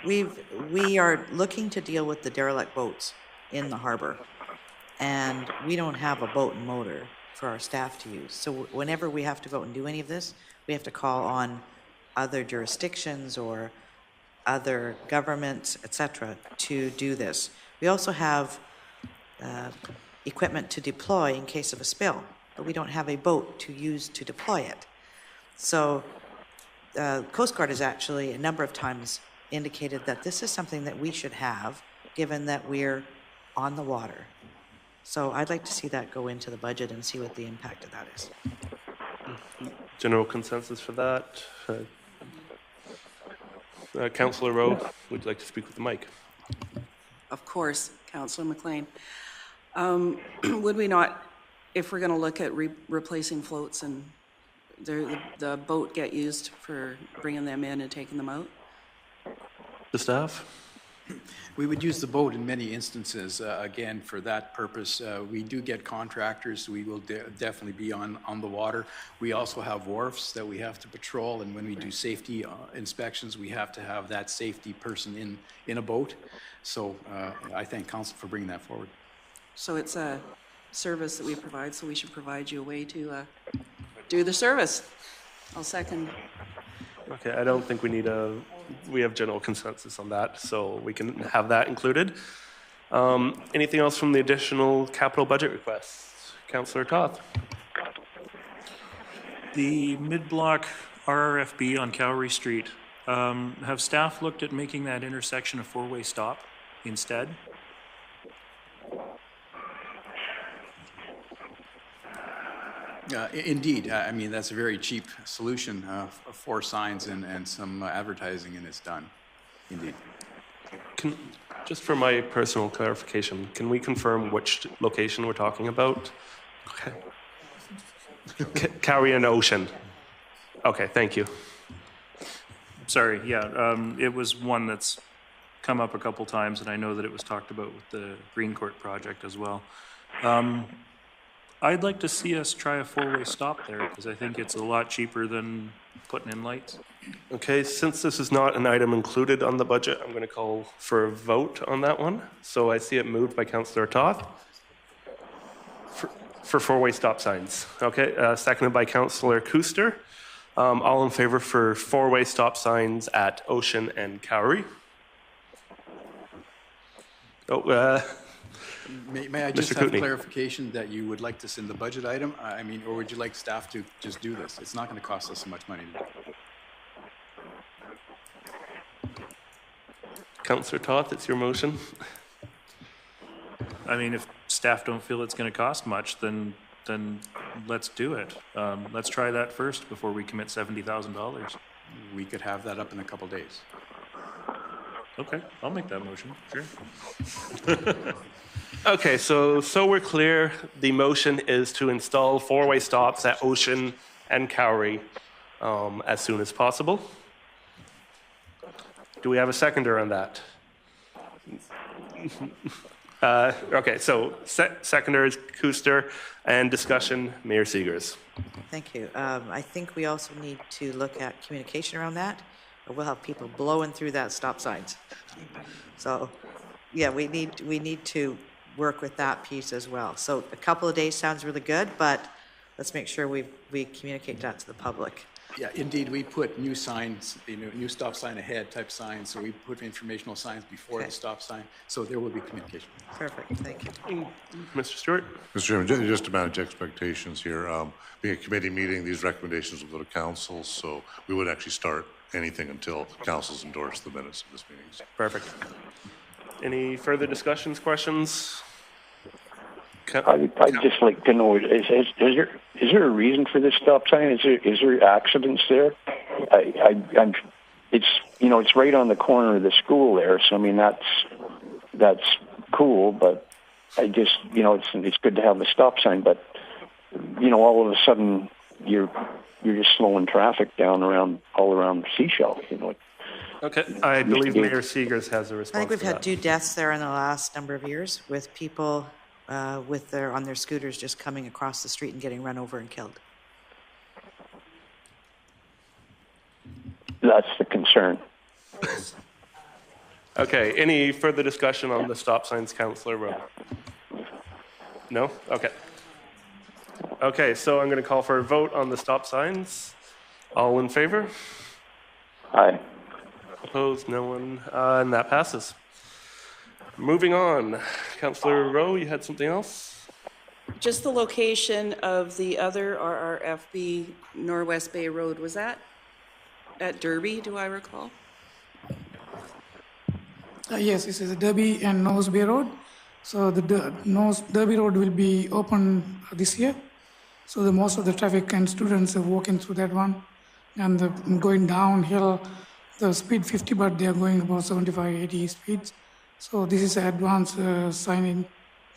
We are looking to deal with the derelict boats in the harbor. And we don't have a boat and motor for our staff to use. So whenever we have to go out and do any of this, we have to call on other jurisdictions or other governments, etc., to do this. We also have equipment to deploy in case of a spill, but we don't have a boat to use to deploy it. So Coast Guard has actually a number of times indicated that this is something that we should have, given that we're on the water. So I'd like to see that go into the budget and see what the impact of that is. General consensus for that? Councillor Rowe, would you like to speak with the mic? Of course, Councillor McLean. Would we not, if we're going to look at replacing floats and the boat get used for bringing them in and taking them out? The staff? We would use the boat in many instances, again, for that purpose. We do get contractors. We will definitely be on the water. We also have wharfs that we have to patrol, and when we do safety inspections, we have to have that safety person in a boat. So I thank Council for bringing that forward. So it's a service that we provide, so we should provide you a way to do the service. I'll second. Okay, I don't think we have general consensus on that, so we can have that included. Anything else from the additional capital budget requests? Councillor Toth. The mid-block RRFB on Cowrie Street, have staff looked at making that intersection a four-way stop instead? Indeed. I mean, that's a very cheap solution, 4 signs and some advertising, and it's done. Indeed. Just for my personal clarification, can we confirm which location we're talking about? Okay. Cowrie and Ocean. Okay, thank you. Sorry, yeah, it was one that's come up a couple times, and I know that it was talked about with the Green Court project as well. I'd like to see us try a four-way stop there, because I think it's a lot cheaper than putting in lights. Okay, since this is not an item included on the budget, I'm going to call for a vote on that one. So I see it moved by Councillor Toth for four-way stop signs. Okay, seconded by Councillor Kuster. All in favor for four-way stop signs at Ocean and Cowrie? May I just have clarification that you would like this in the budget item? I mean, or would you like staff to just do this? It's not going to cost us so much money to do. Councillor Toth, it's your motion. I mean, if staff don't feel it's going to cost much, then let's do it. Let's try that first before we commit $70,000. We could have that up in a couple days. Okay, I'll make that motion, sure. Okay, so we're clear. The motion is to install four-way stops at Ocean and Cowrie as soon as possible. Do we have a seconder on that? Okay, so seconder is Kuster, and discussion, Mayor Seegers. Thank you. I think we also need to look at communication around that, or we'll have people blowing through that stop signs. So, yeah, we need to work with that piece as well. So a couple of days sounds really good, but let's make sure we communicate that to the public. Yeah, indeed, we put new signs, new stop sign ahead type signs, so we put informational signs before the stop sign, so there will be communication. Perfect, thank you. Mr. Stewart? Mr. Chairman, just to manage expectations here, being a committee meeting, these recommendations will go to council, so we wouldn't actually start anything until council's endorsed the minutes of this meeting. Perfect. Any further discussions, questions? I'd just like to know, is there a reason for this stop sign? Is there accidents there? It's right on the corner of the school there, so I mean, that's cool, but I just, it's good to have the stop sign, but, all of a sudden, you're just slowing traffic down all around Seashell, Okay, I believe Mayor Seegers has a response. I think we've had 2 deaths there in the last number of years with people on their scooters just coming across the street and getting run over and killed. That's the concern. Okay, any further discussion on the stop signs, Councillor Rowe? No? Okay. Okay, so I'm going to call for a vote on the stop signs. All in favor? Aye. Opposed? No one? And that passes. Moving on. Councillor Rowe, you had something else? Just the location of the other RRFB Norwest Bay Road, was that at Derby, do I recall? Yes, this is Derby and Nose Bay Road. So the Derby Road will be open this year. So most of the traffic and students are walking through that one. And going downhill, the speed 50, but they are going about 75, 80 speeds. So this is advanced signing,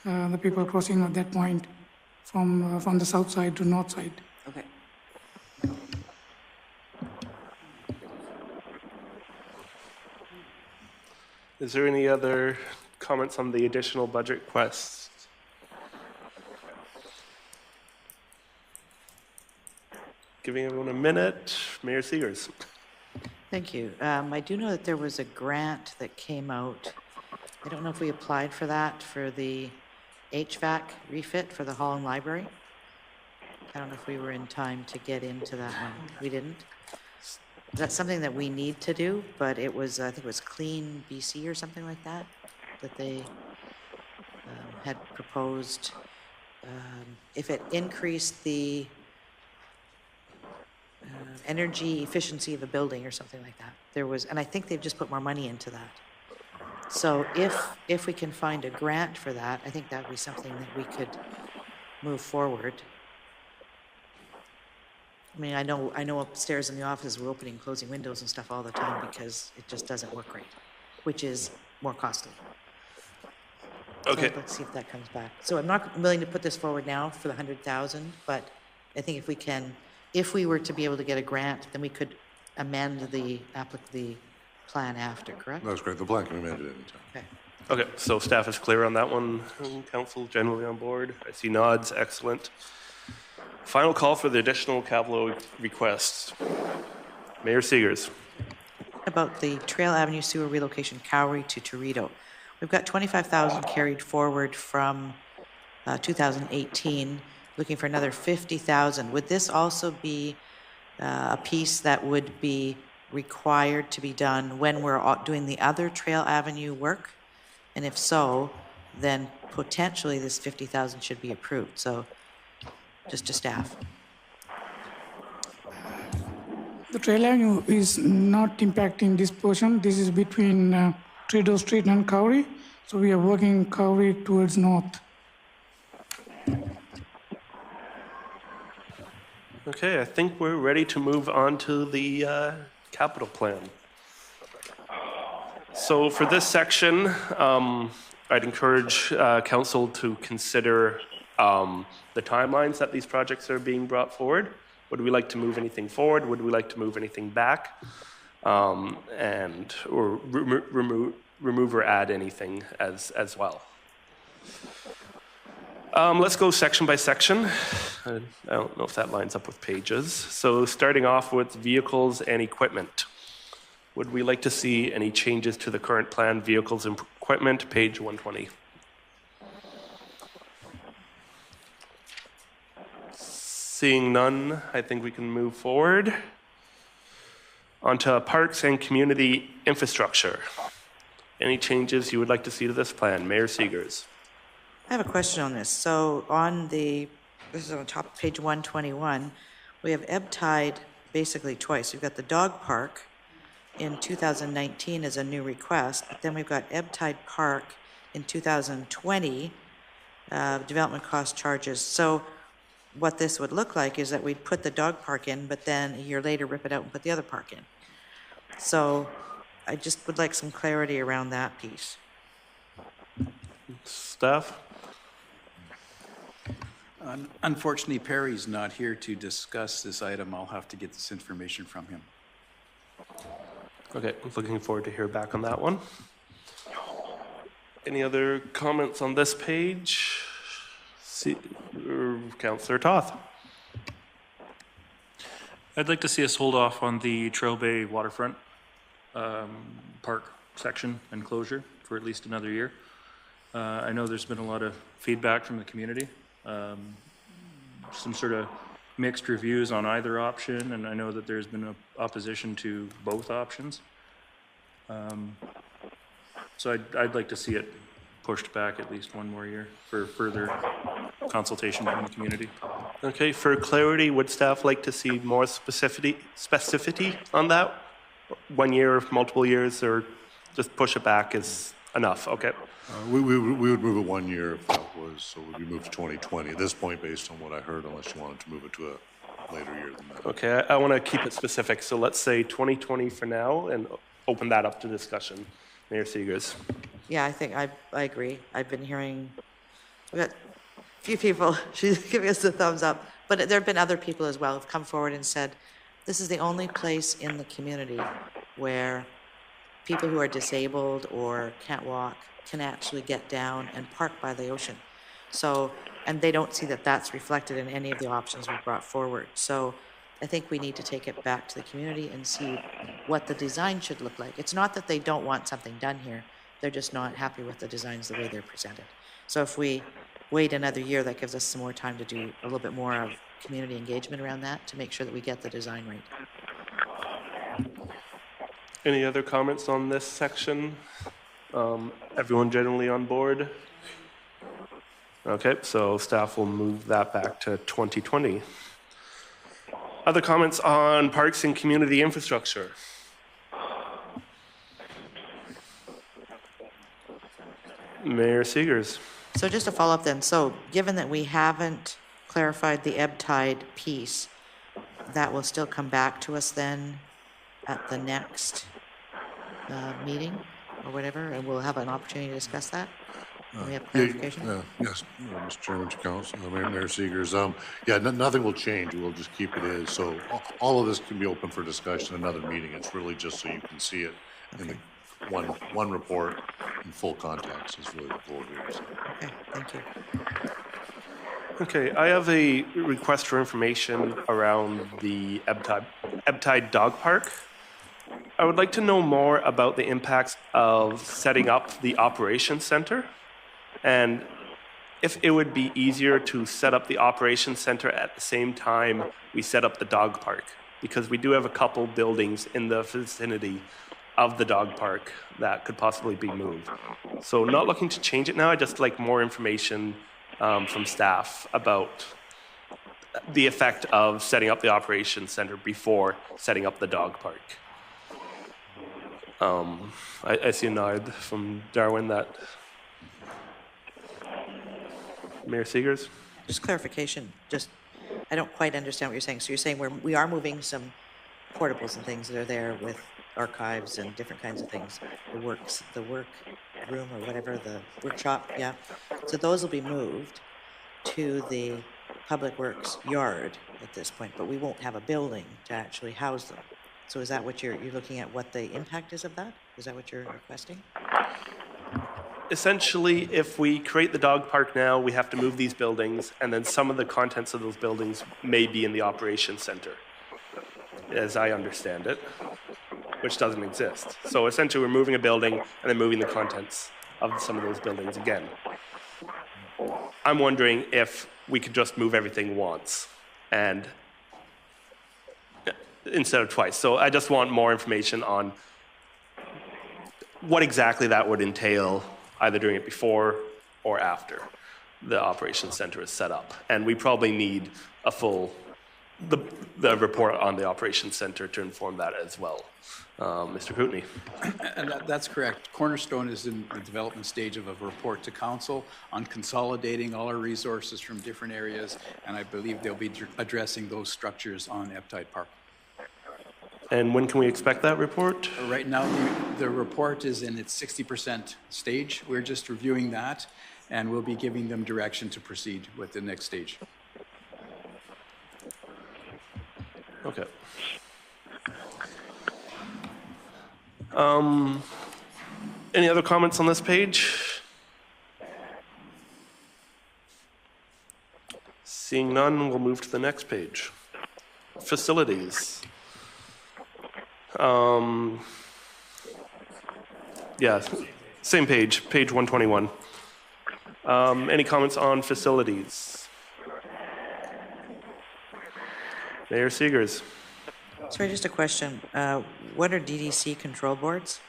the people crossing at that point from the south side to north side. Okay. Is there any other comments on the additional budget requests? Giving everyone a minute. Mayor Seegers. Thank you. I do know that there was a grant that came out. I don't know if we applied for that for the HVAC refit for the hall and library. I don't know if we were in time to get into that one. We didn't. That's something that we need to do, but it was, I think it was Clean BC or something like that, that they had proposed. If it increased the energy efficiency of a building or something like that. There was, and I think they've just put more money into that. So if we can find a grant for that, I think that would be something that we could move forward. I mean, I know upstairs in the office we're opening and closing windows and stuff all the time because it just doesn't work right, which is more costly. Okay. So let's see if that comes back. So I'm not willing to put this forward now for the 100,000, but I think if we can, if we were to be able to get a grant, then we could amend the plan after, correct? That's great. The plan can be amended anytime. Okay. Okay, so staff is clear on that one. Council generally on board. I see nods. Excellent. Final call for the additional capital requests. Mayor Seegers. About the Trail Avenue sewer relocation, Cowrie to Toreto. We've got 25,000 carried forward from 2018, looking for another 50,000. Would this also be a piece that would be required to be done when we're doing the other Trail Avenue work? And if so, then potentially this 50,000 should be approved. So just to staff. The Trail Avenue is not impacting this portion. This is between Trudeau Street and Cowrie. So we are working Cowrie towards north. Okay, I think we're ready to move on to the capital plan. So for this section, I'd encourage council to consider the timelines that these projects are being brought forward. Would we like to move anything forward? Would we like to move anything back? Or remove or add anything as well. Let's go section by section. I don't know if that lines up with pages. So starting off with vehicles and equipment. Would we like to see any changes to the current plan, vehicles and equipment, page 120? Seeing none, I think we can move forward. Onto parks and community infrastructure. Any changes you would like to see to this plan? Mayor Seegers. I have a question on this. So this is on top of page 121, we have ebb tide basically twice. We've got the dog park in 2019 as a new request, but then we've got ebb tide park in 2020, development cost charges. So what this would look like is that we'd put the dog park in, but then a year later rip it out and put the other park in. So I just would like some clarity around that piece. Staff? Unfortunately, Perry's not here to discuss this item. I'll have to get this information from him. Okay, looking forward to hear back on that one. Any other comments on this page? Councillor Toth. I'd like to see us hold off on the Trail Bay waterfront park section and closure for at least another year. I know there's been a lot of feedback from the community, some sort of mixed reviews on either option, and I know that there's been opposition to both options. So I'd like to see it pushed back at least one more year for further consultation from the community. Okay, for clarity, would staff like to see more specificity on that? 1 year, multiple years, or just push it back is enough? Okay. We would move it 1 year if that was, so it would be moved to 2020 at this point based on what I heard, unless you wanted to move it to a later year than that. Okay, I want to keep it specific, so let's say 2020 for now and open that up to discussion. Mayor Seegers. Yeah, I think I agree. I've been hearing, we've got a few people, she's giving us the thumbs up, but there have been other people as well who've come forward and said, this is the only place in the community where people who are disabled or can't walk can actually get down and park by the ocean. So, and they don't see that that's reflected in any of the options we've brought forward. So I think we need to take it back to the community and see what the design should look like. It's not that they don't want something done here. They're just not happy with the designs the way they're presented. So if we wait another year, that gives us some more time to do a little bit more of community engagement around that to make sure that we get the design right. Any other comments on this section? Everyone generally on board? Okay, so staff will move that back to 2020. Other comments on parks and community infrastructure? Mayor Seegers. So just to follow up then, so given that we haven't clarified the ebb tide piece, that will still come back to us then at the next meeting or whatever, and we'll have an opportunity to discuss that? When we have clarification? Yes, Mr. Chairman, to Council, Mayor Seegers. Yeah, nothing will change. We'll just keep it as. So all of this can be open for discussion in another meeting. It's really just so you can see it in the one report in full context is really the goal here. So. Okay, thank you. Okay, I have a request for information around the ebb tide dog park. I would like to know more about the impacts of setting up the operations center, and if it would be easier to set up the operations center at the same time we set up the dog park, because we do have a couple buildings in the vicinity of the dog park that could possibly be moved. So not looking to change it now, I just like more information from staff about the effect of setting up the operations center before setting up the dog park. I see a nod from Darwin that Mayor Seegers? Just clarification, I don't quite understand what you're saying. So you're saying we are moving some portables and things that are there with archives and different kinds of things, the work room or whatever, the workshop, yeah. So those will be moved to the Public Works yard at this point, but we won't have a building to actually house them. So is that what you're looking at, what the impact is of that? Is that what you're requesting? Essentially, if we create the dog park now, we have to move these buildings, and then some of the contents of those buildings may be in the operations center, as I understand it, which doesn't exist. So essentially, we're moving a building and then moving the contents of some of those buildings again. I'm wondering if we could just move everything once and instead of twice. So I just want more information on what exactly that would entail, either doing it before or after the operations center is set up. And we probably need a full, the report on the operations center to inform that as well. Mr. Kootenay. And that's correct. Cornerstone is in the development stage of a report to council on consolidating all our resources from different areas, and I believe they'll be addressing those structures on Eptide Park. And when can we expect that report? Right now, the report is in its 60% stage. We're just reviewing that, and we'll be giving them direction to proceed with the next stage. Okay. Any other comments on this page? Seeing none, we'll move to the next page. Facilities. Yeah, same page, page 121. Any comments on facilities? Mayor Seegers. Sorry, just a question. What are DDC control boards?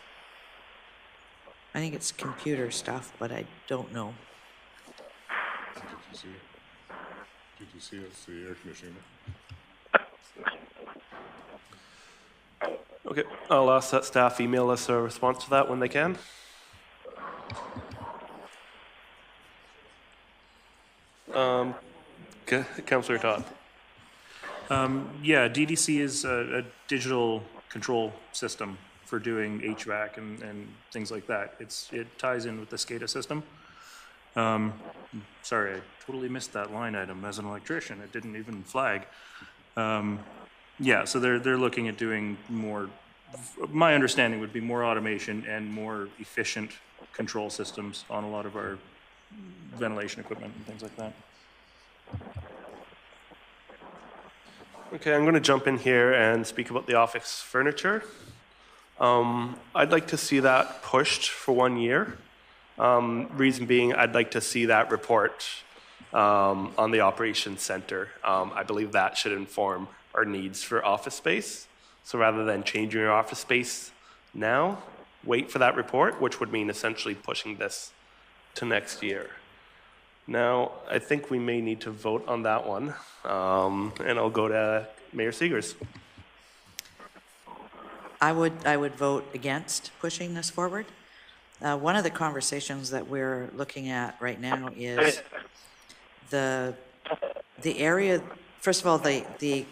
I think it's computer stuff, but I don't know. DTC is the air conditioning. Okay, I'll ask that staff email us a response to that when they can. Okay, Councillor Todd. Yeah, DDC is a digital control system for doing HVAC and things like that. It ties in with the SCADA system. Sorry, I totally missed that line item as an electrician. It didn't even flag. Yeah, so they're looking at doing more, my understanding would be more automation and more efficient control systems on a lot of our ventilation equipment and things like that. Okay, I'm going to jump in here and speak about the office furniture. I'd like to see that pushed for 1 year. Reason being, I'd like to see that report on the operations center. I believe that should inform our needs for office space. So rather than changing your office space now, wait for that report, which would mean essentially pushing this to next year. Now, I think we may need to vote on that one, and I'll go to Mayor Seegers. I would vote against pushing this forward. One of the conversations that we're looking at right now is the area. First of all, the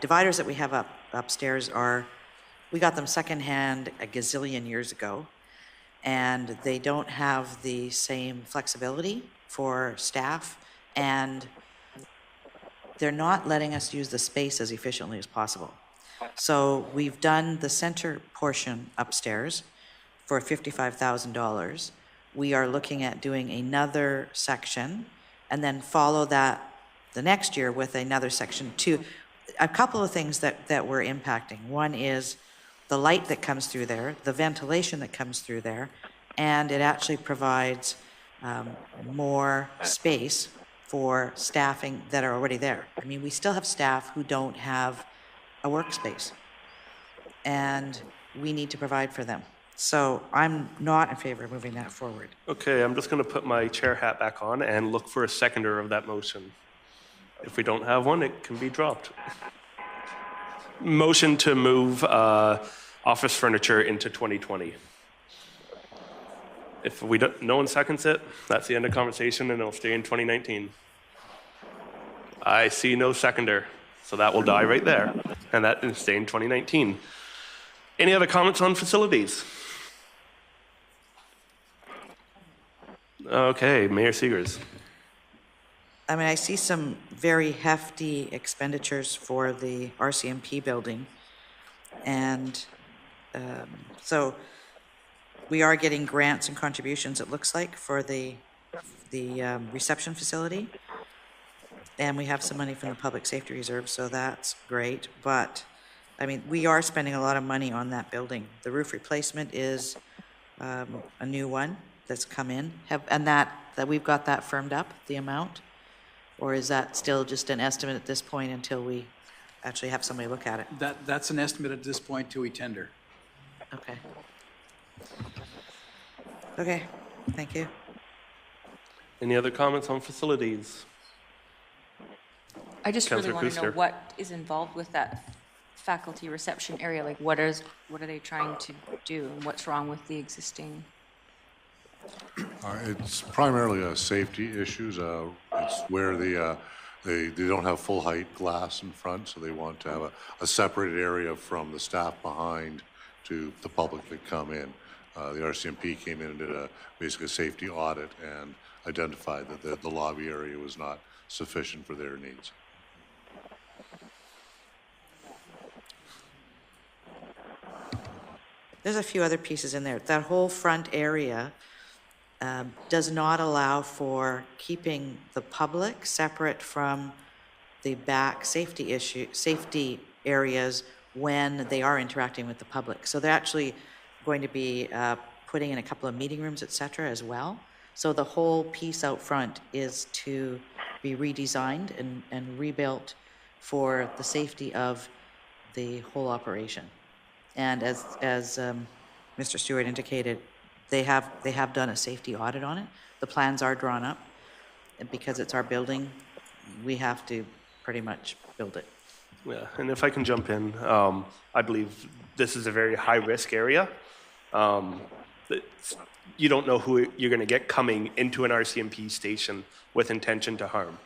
dividers that we have upstairs we got them secondhand a gazillion years ago, and they don't have the same flexibility for staff, and they're not letting us use the space as efficiently as possible. So we've done the center portion upstairs for $55,000. We are looking at doing another section and then follow that the next year with another section too. A couple of things that we're impacting. One is the light that comes through there, the ventilation that comes through there, and it actually provides more space for staffing that are already there. I mean, we still have staff who don't have a workspace, and we need to provide for them. So I'm not in favor of moving that forward. Okay, I'm just going to put my chair hat back on and look for a seconder of that motion. If we don't have one, it can be dropped. Motion to move office furniture into 2020. If no one seconds it, that's the end of conversation, and it'll stay in 2019. I see no seconder, so that will die right there, and that will stay in 2019. Any other comments on facilities? Okay, Mayor Seegers. I mean, I see some very hefty expenditures for the RCMP building, and so we are getting grants and contributions, it looks like, for the reception facility, and we have some money from the Public Safety Reserve, so that's great. But I mean, we are spending a lot of money on that building. The roof replacement is a new one that's come in, and that we've got that firmed up, the amount, or is that still just an estimate at this point until we? actually have somebody look at it? That's an estimate at this point till we tender. Okay. Okay, thank you. Any other comments on facilities? I just really Councillor want to know Kuster. what is involved with that faculty reception area. Like, what are they trying to do, and what's wrong with the existing? It's primarily safety issues. It's where they don't have full height glass in front, so they want to have a separated area from the staff behind to the public that come in. The RCMP came in and did basically a safety audit and identified that the lobby area was not sufficient for their needs. There's a few other pieces in there. That whole front area does not allow for keeping the public separate from the back safety areas when they are interacting with the public. So they're actually going to be putting in a couple of meeting rooms, et cetera, as well. So the whole piece out front is to be redesigned and rebuilt for the safety of the whole operation. And as Mr. Stewart indicated, they have done a safety audit on it. The plans are drawn up, and because it's our building, we have to pretty much build it. Yeah, and if I can jump in, I believe this is a very high-risk area. You don't know who you're going to get coming into an RCMP station with intention to harm.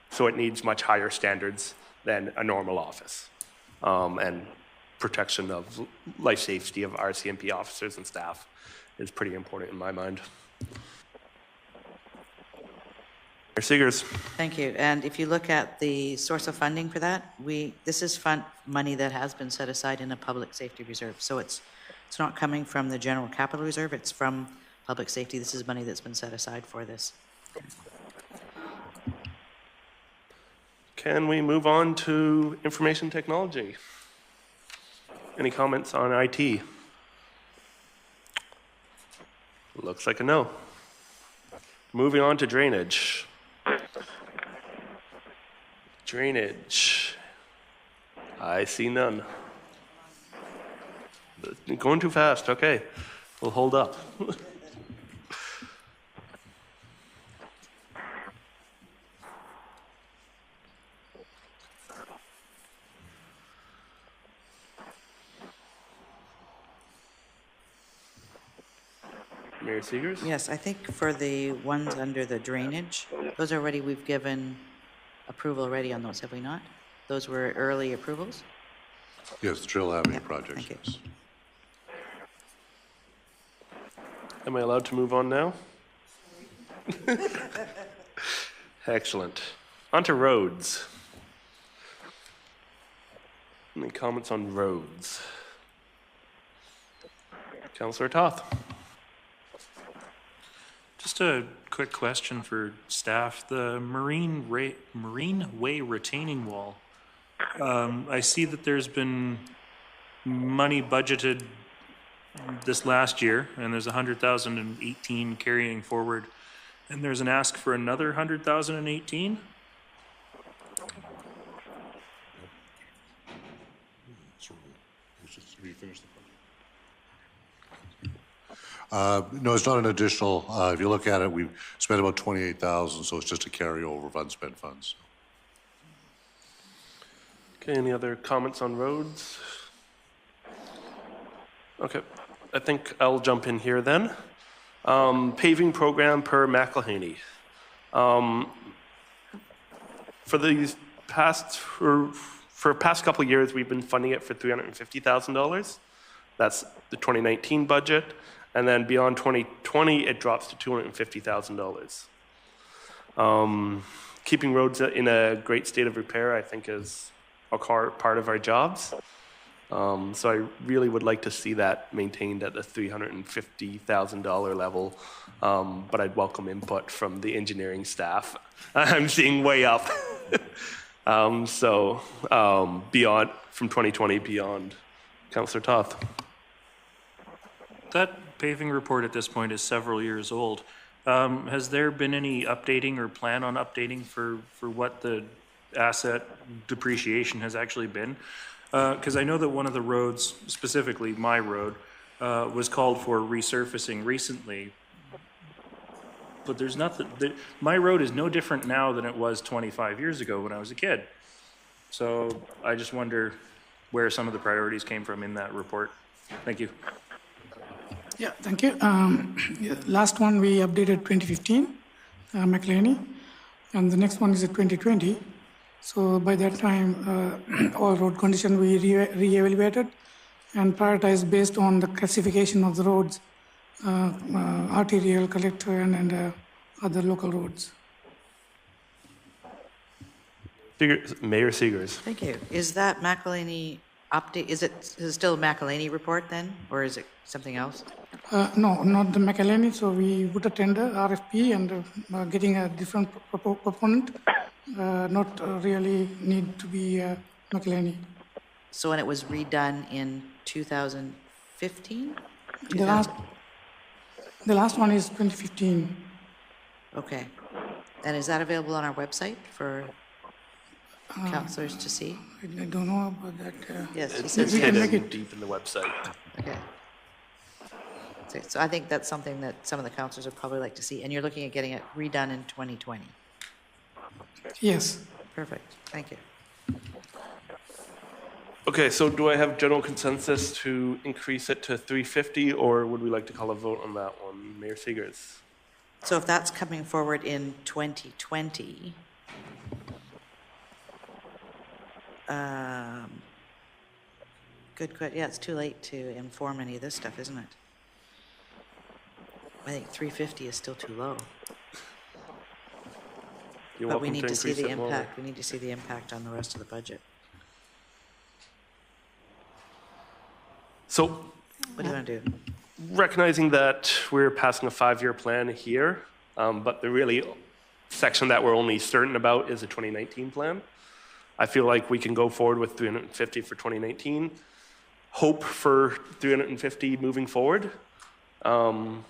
So it needs much higher standards than a normal office. And protection of life safety of RCMP officers and staff is pretty important in my mind. Mayor Seegers. Thank you. And if you look at the source of funding for that, this is money that has been set aside in a public safety reserve. So it's not coming from the general capital reserve, it's from public safety. This is money that's been set aside for this. Can we move on to information technology? Any comments on IT? Looks like a no. Moving on to drainage. Drainage. I see none. Going too fast. Okay, we'll hold up. Mayor Seegers? Yes, I think for the ones under the drainage, those already, we've given approval already on those, have we not? Those were early approvals? Yes, the Trail Avenue project. Yes. Am I allowed to move on now? Excellent. On to roads. Any comments on roads? Councillor Toth. Just a quick question for staff. The Marine Way retaining wall. I see that there's been money budgeted this last year, and there's 100,018 carrying forward, and there's an ask for another 100,018. No, it's not an additional. If you look at it, we've spent about 28,000, so it's just a carryover of unspent funds. Okay, any other comments on roads? Okay, I think I'll jump in here then. Paving program per McElhaney. For these past, for past couple of years, we've been funding it for $350,000. That's the 2019 budget. And then beyond 2020, it drops to $250,000. Keeping roads in a great state of repair, I think, is a part of our jobs. So I really would like to see that maintained at the $350,000 level. But I'd welcome input from the engineering staff. I'm seeing way up. Beyond, from 2020 beyond. Councillor Toth. That paving report at this point is several years old. Has there been any updating or plan on updating for what the asset depreciation has actually been. Because I know that one of the roads, specifically my road, was called for resurfacing recently. But there's nothing, my road is no different now than it was 25 years ago when I was a kid. So I just wonder where some of the priorities came from in that report. Thank you. Yeah, thank you. Yeah, last one we updated 2015, McLeany, and the next one is at 2020. So by that time, all road condition we re-evaluated and prioritized based on the classification of the roads, arterial, collector, and other local roads. Mayor Seegers. Thank you. Is that McElhaney update, is it still a McElhaney report then, or is it something else? No, not the McElhaney. So we put a tender, RFP, and getting a different proponent. Not really need to be McElhaney. So when it was redone in 2015? The last one is 2015. Okay. And is that available on our website for councillors to see? I don't know about that. Yes, It's says hidden deep in the website. Okay. So I think that's something that some of the councillors would probably like to see. And you're looking at getting it redone in 2020? Yes. Perfect. Thank you. Okay, so do I have general consensus to increase it to 350, or would we like to call a vote on that one? Mayor Seegers. So if that's coming forward in 2020, good question. Yeah, it's too late to inform any of this stuff, isn't it? I think 350 is still too low. But we need to see the impact. We need to see the impact on the rest of the budget. So, what do you want to do? Recognizing that we're passing a 5-year plan here, but the really section that we're only certain about is a 2019 plan. I feel like we can go forward with 350 for 2019, hope for 350 moving forward, and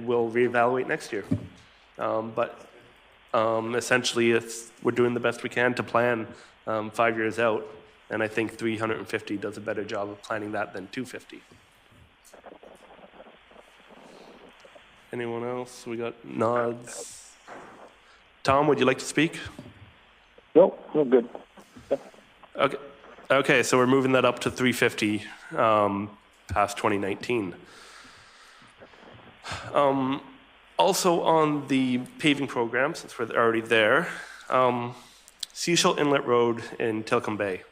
we'll reevaluate next year. Essentially, we're doing the best we can to plan 5 years out, and I think 350 does a better job of planning that than 250. Anyone else? We got nods. Tom, would you like to speak? No, we're good. Okay. Okay, so we're moving that up to 350 past 2019. Also on the paving program, since we're already there, Seashell Inlet Road in Tilcombe Bay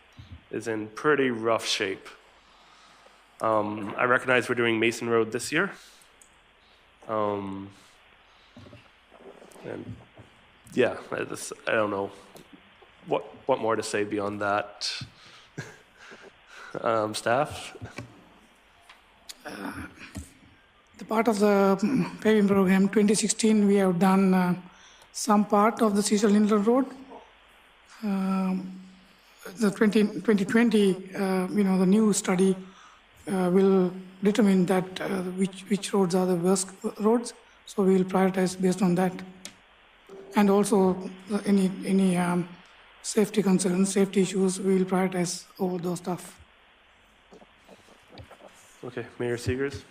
is in pretty rough shape. I recognize we're doing Mason Road this year. And yeah, I don't know what more to say beyond that. Staff? The part of the paving program, 2016, we have done some part of the Seashell Inlet Road. The 2020, the new study will determine that which roads are the worst roads. So we will prioritize based on that. And also any safety concerns, safety issues, we will prioritize all those stuff. Okay, Mayor Seegers?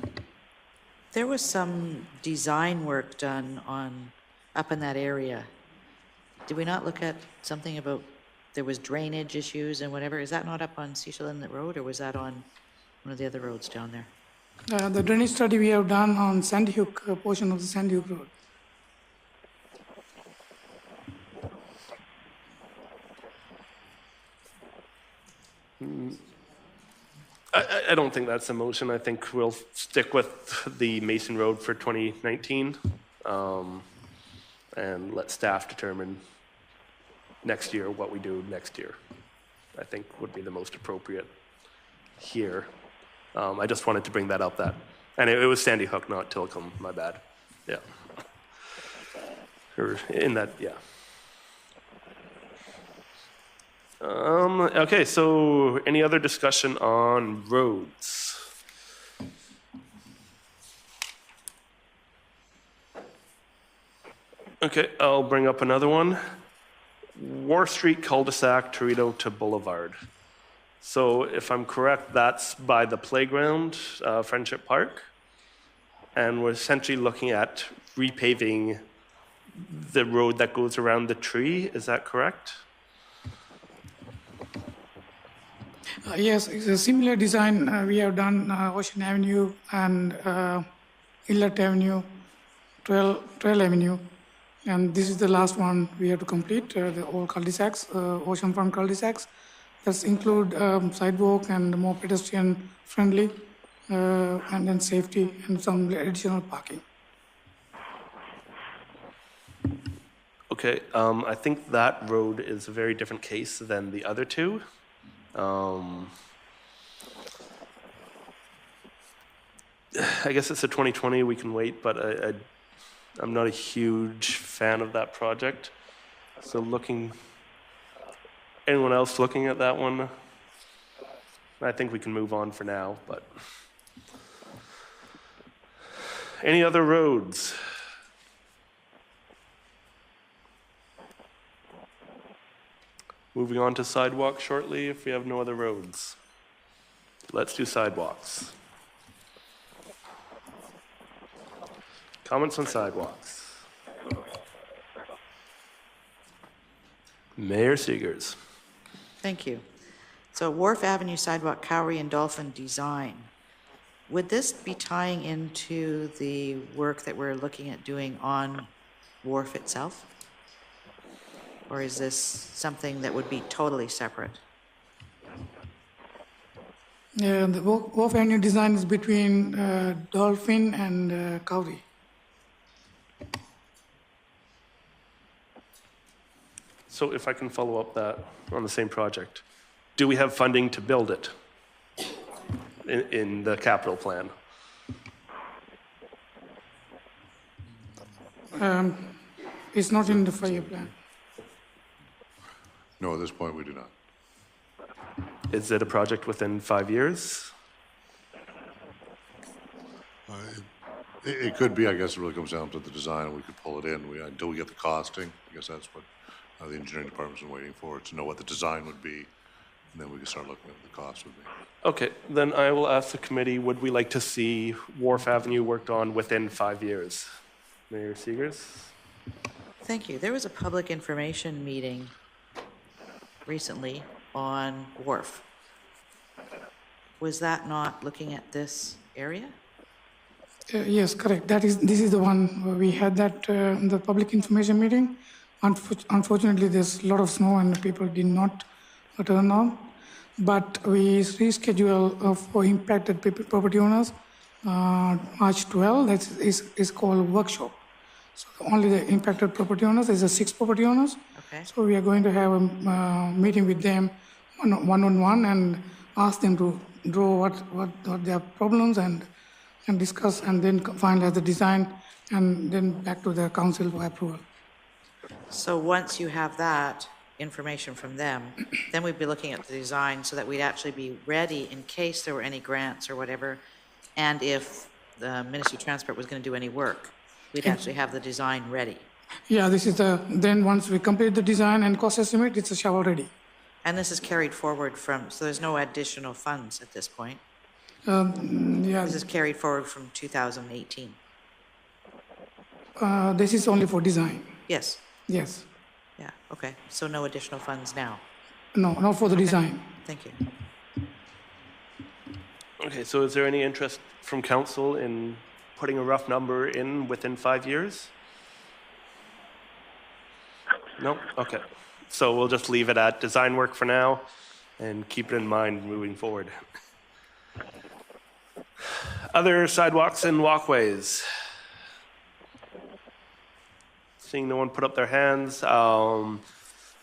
There was some design work done up in that area. Did we not look at something about there was drainage issues and whatever? Is that not up on Seashell Inlet Road, or was that on one of the other roads down there? The drainage study we have done on Sandy Hook, portion of the Sandy Hook Road. I don't think that's a motion. I think we'll stick with the Mason Road for 2019 and let staff determine next year what we do next year. I think would be the most appropriate here. I just wanted to bring that up. And it was Sandy Hook, not Tilcombe, my bad. Yeah. Or in that, yeah. Okay, so any other discussion on roads? Okay, I'll bring up another one. Wharf Street cul-de-sac, Torito to Boulevard. So if I'm correct, that's by the playground, Friendship Park. And we're essentially looking at repaving the road that goes around the tree. Is that correct? Yes, it's a similar design. We have done Ocean Avenue and Inlet Avenue, Trail Avenue. And this is the last one we have to complete, the old cul-de-sacs, oceanfront cul-de-sacs. That include sidewalk and more pedestrian friendly, and then safety and some additional parking. Okay, I think that road is a very different case than the other two. I guess it's a 2020, we can wait, but I'm not a huge fan of that project. So anyone else looking at that one? I think we can move on for now, but. Any other roads? Moving on to sidewalks shortly if we have no other roads. Let's do sidewalks. Comments on sidewalks? Mayor Seegers. Thank you. So Wharf Avenue sidewalk, Cowrie and Dolphin design. Would this be tying into the work that we're looking at doing on Wharf itself? Or is this something that would be totally separate? Yeah, the Wharf Avenue design is between Dolphin and Cowrie. So if I can follow up that on the same project, do we have funding to build it in the capital plan? It's not in the 5-year plan. No, at this point, we do not. Is it a project within 5 years? It could be, I guess it really comes down to the design, and we could pull it in until we get the costing. I guess that's what the engineering department's been waiting for, to know what the design would be, and then we can start looking at what the cost would be. Okay, then I will ask the committee, would we like to see Wharf Avenue worked on within 5 years? Mayor Seegers? Thank you. There was a public information meeting recently on Wharf. Was that not looking at this area? Yes, correct. This is the one where we had that in the public information meeting. Unfortunately, there's a lot of snow and people did not turn on. But we reschedule for impacted property owners March 12. That is called workshop. So only the impacted property owners. There's 6 property owners. Okay. So we are going to have a meeting with them one-on-one and ask them to draw what their problems and discuss and then finalize the design and then back to the council for approval. So once you have that information from them, then we'd be looking at the design so that we'd actually be ready in case there were any grants or whatever, and if the Ministry of Transport was going to do any work, we'd actually have the design ready. Yeah, this is then once we complete the design and cost estimate, it's a shovel ready. And this is carried forward so there's no additional funds at this point? Yeah. This is carried forward from 2018? This is only for design. Yes. Yes. Yeah, okay. So no additional funds now? No, not for the design. Thank you. Okay, so is there any interest from council in putting a rough number in within 5 years? No? Okay. So we'll just leave it at design work for now and keep it in mind moving forward. Other sidewalks and walkways? Seeing no one put up their hands.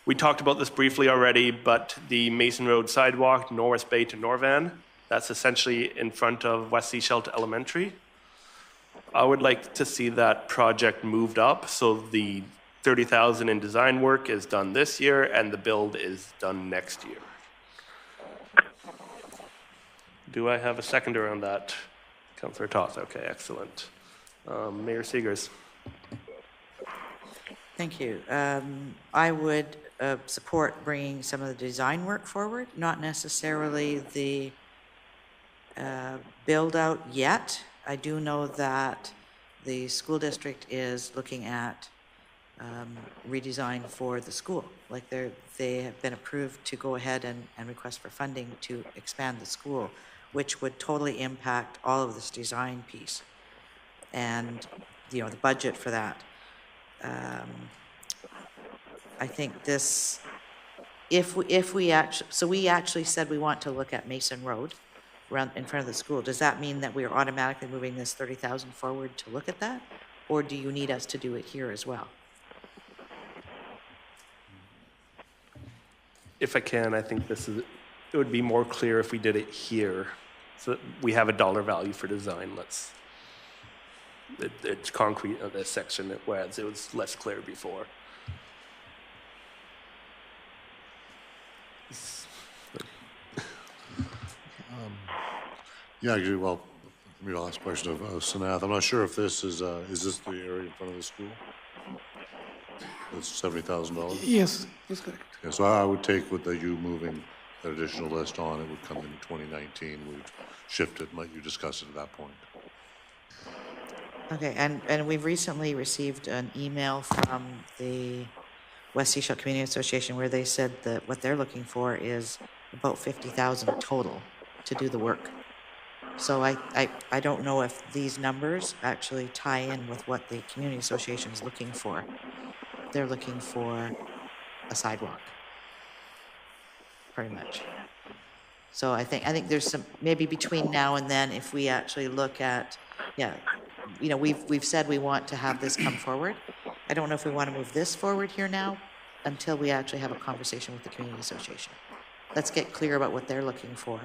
We talked about this briefly already, but the Mason Road sidewalk, Norris Bay to Norvan, that's essentially in front of West Seashelt Elementary. I would like to see that project moved up so the 30,000 in design work is done this year and the build is done next year. Do I have a seconder on that? Councillor Toth, okay, excellent. Mayor Seegers. Thank you. I would support bringing some of the design work forward, not necessarily the build out yet. I do know that the school district is looking at redesign for the school. Like they have been approved to go ahead and request for funding to expand the school, which would totally impact all of this design piece and, you know, the budget for that. I think this, if we actually, so we actually said we want to look at Mason Road around in front of the school. Does that mean that we are automatically moving this 30,000 forward to look at that? Or do you need us to do it here as well? If I can, I think it would be more clear if we did it here, so that we have a dollar value for design. It's concrete on this section, whereas it was less clear before. Yeah, actually, well, maybe I'll ask a question of Sanath. I'm not sure if this is this the area in front of the school? It's $70,000? Yes, that's correct. Yeah, so I would take with you moving that additional list on, it would come in 2019. We'd shift it, let you discuss it at that point. Okay, and we've recently received an email from the West Sechelt Community Association where they said that what they're looking for is about 50,000 total to do the work. So I don't know if these numbers actually tie in with what the community association is looking for. They're looking for a sidewalk, pretty much. So I think there's some, maybe between now and then, if we actually look at, yeah, you know, we've said we want to have this come forward. I don't know if we want to move this forward here now until we actually have a conversation with the community association. Let's get clear about what they're looking for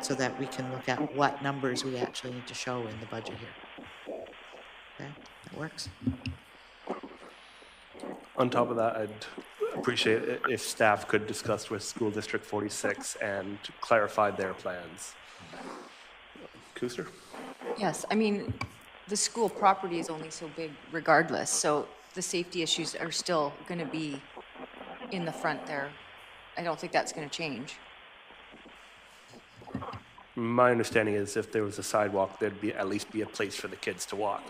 so that we can look at what numbers we actually need to show in the budget here. Okay, that works. On top of that, I'd appreciate it if staff could discuss with School District 46 and clarify their plans. Kuster? Yes, I mean, the school property is only so big regardless, so the safety issues are still going to be in the front there. I don't think that's going to change. My understanding is if there was a sidewalk, there'd be at least be a place for the kids to walk.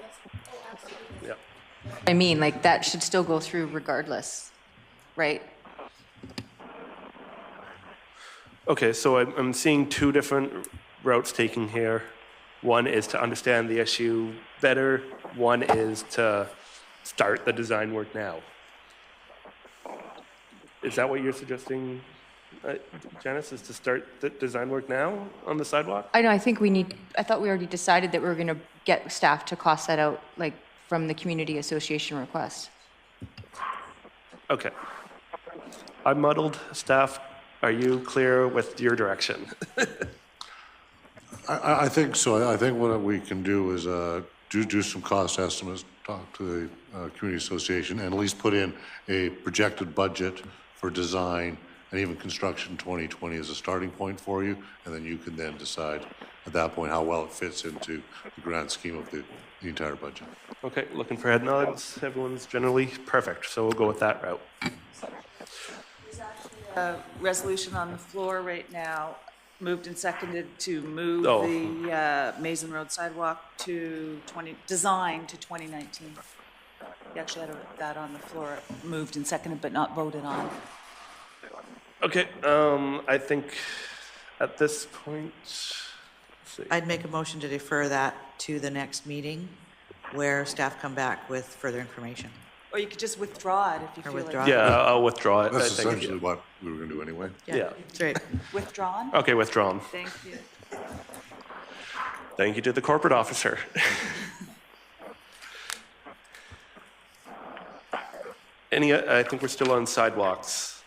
Yeah. I mean, like, that should still go through regardless, right? Okay, so I'm seeing two different routes taken here. One is to understand the issue better. One is to start the design work now. Is that what you're suggesting, Janice, is to start the design work now on the sidewalk? I know, I thought we already decided that we were going to get staff to cost that out, like, from the community association request. Okay. I muddled. Staff, are you clear with your direction? I think so. I think what we can do is do some cost estimates, talk to the community association, and at least put in a projected budget for design and even construction 2020 as a starting point for you, and then you can then decide at that point how well it fits into the grand scheme of the entire budget. Okay, looking for head nods. Everyone's generally perfect, so we'll go with that route. There's actually a resolution on the floor right now, moved and seconded to move the Mason Road sidewalk to design to 2019. You actually had that on the floor, moved and seconded, but not voted on. Okay, I think at this point, let's see. I'd make a motion to defer that to the next meeting where staff come back with further information. Or you could just withdraw it if you feel like. Yeah, I'll withdraw it. That's essentially what we were going to do anyway. Yeah. That's right. Withdrawn? Okay, withdrawn. Thank you. Thank you to the corporate officer. I think we're still on sidewalks.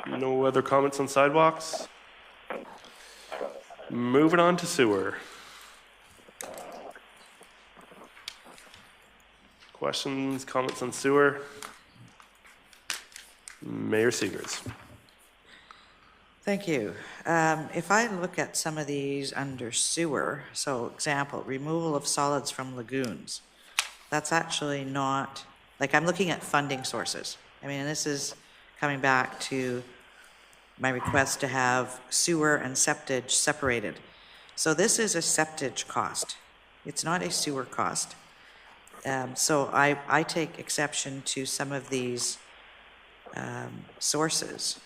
No other comments on sidewalks? Moving on to sewer. Questions, comments on sewer? Mayor Seegers. Thank you. If I look at some of these under sewer, so example, removal of solids from lagoons, that's actually not, like I'm looking at funding sources. I mean, this is coming back to my request to have sewer and septage separated. So this is a septage cost. It's not a sewer cost. So I take exception to some of these sources.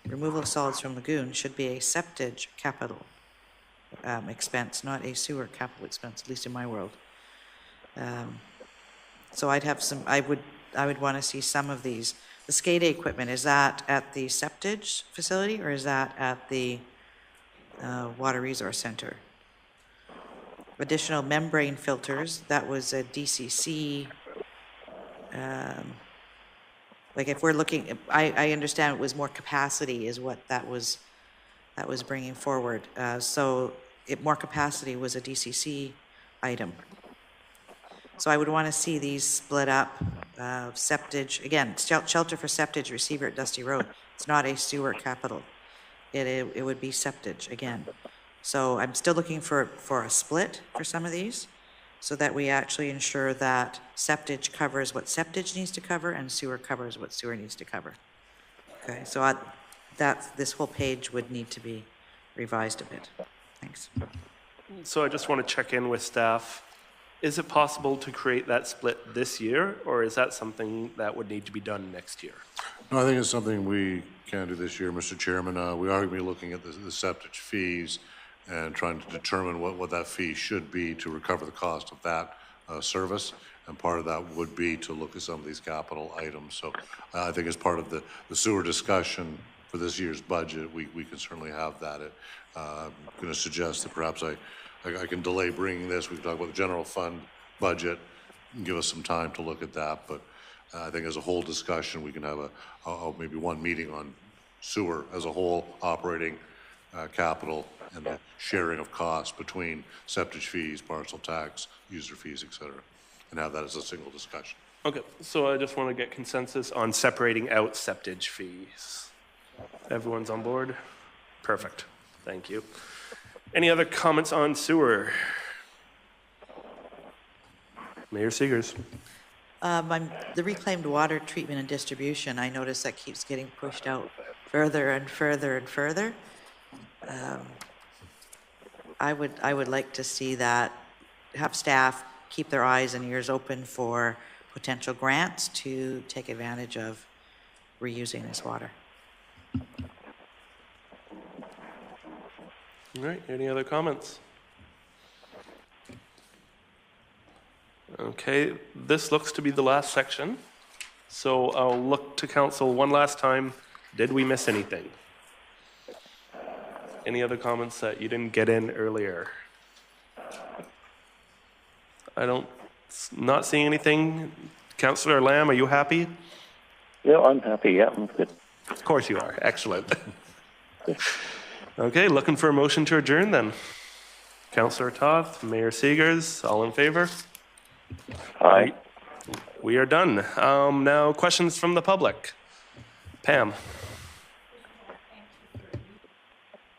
Removal of solids from lagoon should be a septage capital expense, not a sewer capital expense, at least in my world. So I'd have some, I would want to see some of these. The SCADA equipment, is that at the septage facility or is that at the Water Resource Center? Additional membrane filters, that was a DCC. Like if we're looking, I understand it was more capacity is what that was bringing forward. So more capacity was a DCC item. So I would want to see these split up. Septage, again, shelter for septage receiver at Dusty Road. It's not a sewer capital. It would be septage again. So I'm still looking for a split for some of these so that we actually ensure that septage covers what septage needs to cover and sewer covers what sewer needs to cover. Okay, so this whole page would need to be revised a bit. Thanks. So I just want to check in with staff. Is it possible to create that split this year, or is that something that would need to be done next year? No, I think it's something we can do this year, Mr. Chairman. We are going to be looking at the septage fees and trying to determine what that fee should be to recover the cost of that service. And part of that would be to look at some of these capital items. So I think as part of the sewer discussion for this year's budget, we can certainly have that. I'm going to suggest that perhaps I can delay bringing this. We can talk about the general fund budget and give us some time to look at that. But I think as a whole discussion, we can have maybe one meeting on sewer as a whole, operating capital and the sharing of costs between septage fees, parcel tax, user fees, et cetera, and have that as a single discussion. Okay, so I just want to get consensus on separating out septage fees. Everyone's on board? Perfect, thank you. Any other comments on sewer? Mayor Seegers. The reclaimed water treatment and distribution, I notice that keeps getting pushed out further and further and further. I would like to see that, have staff keep their eyes and ears open for potential grants to take advantage of reusing this water. All right, any other comments? Okay, this looks to be the last section. So I'll look to council one last time. Did we miss anything? Any other comments that you didn't get in earlier? Not seeing anything. Councillor Lamb, are you happy? Yeah, I'm happy. Yeah, I'm good. Of course you are. Excellent. Okay, looking for a motion to adjourn then. Councillor Toth, Mayor Seegers, all in favor? Aye. We are done. Now, questions from the public. Pam.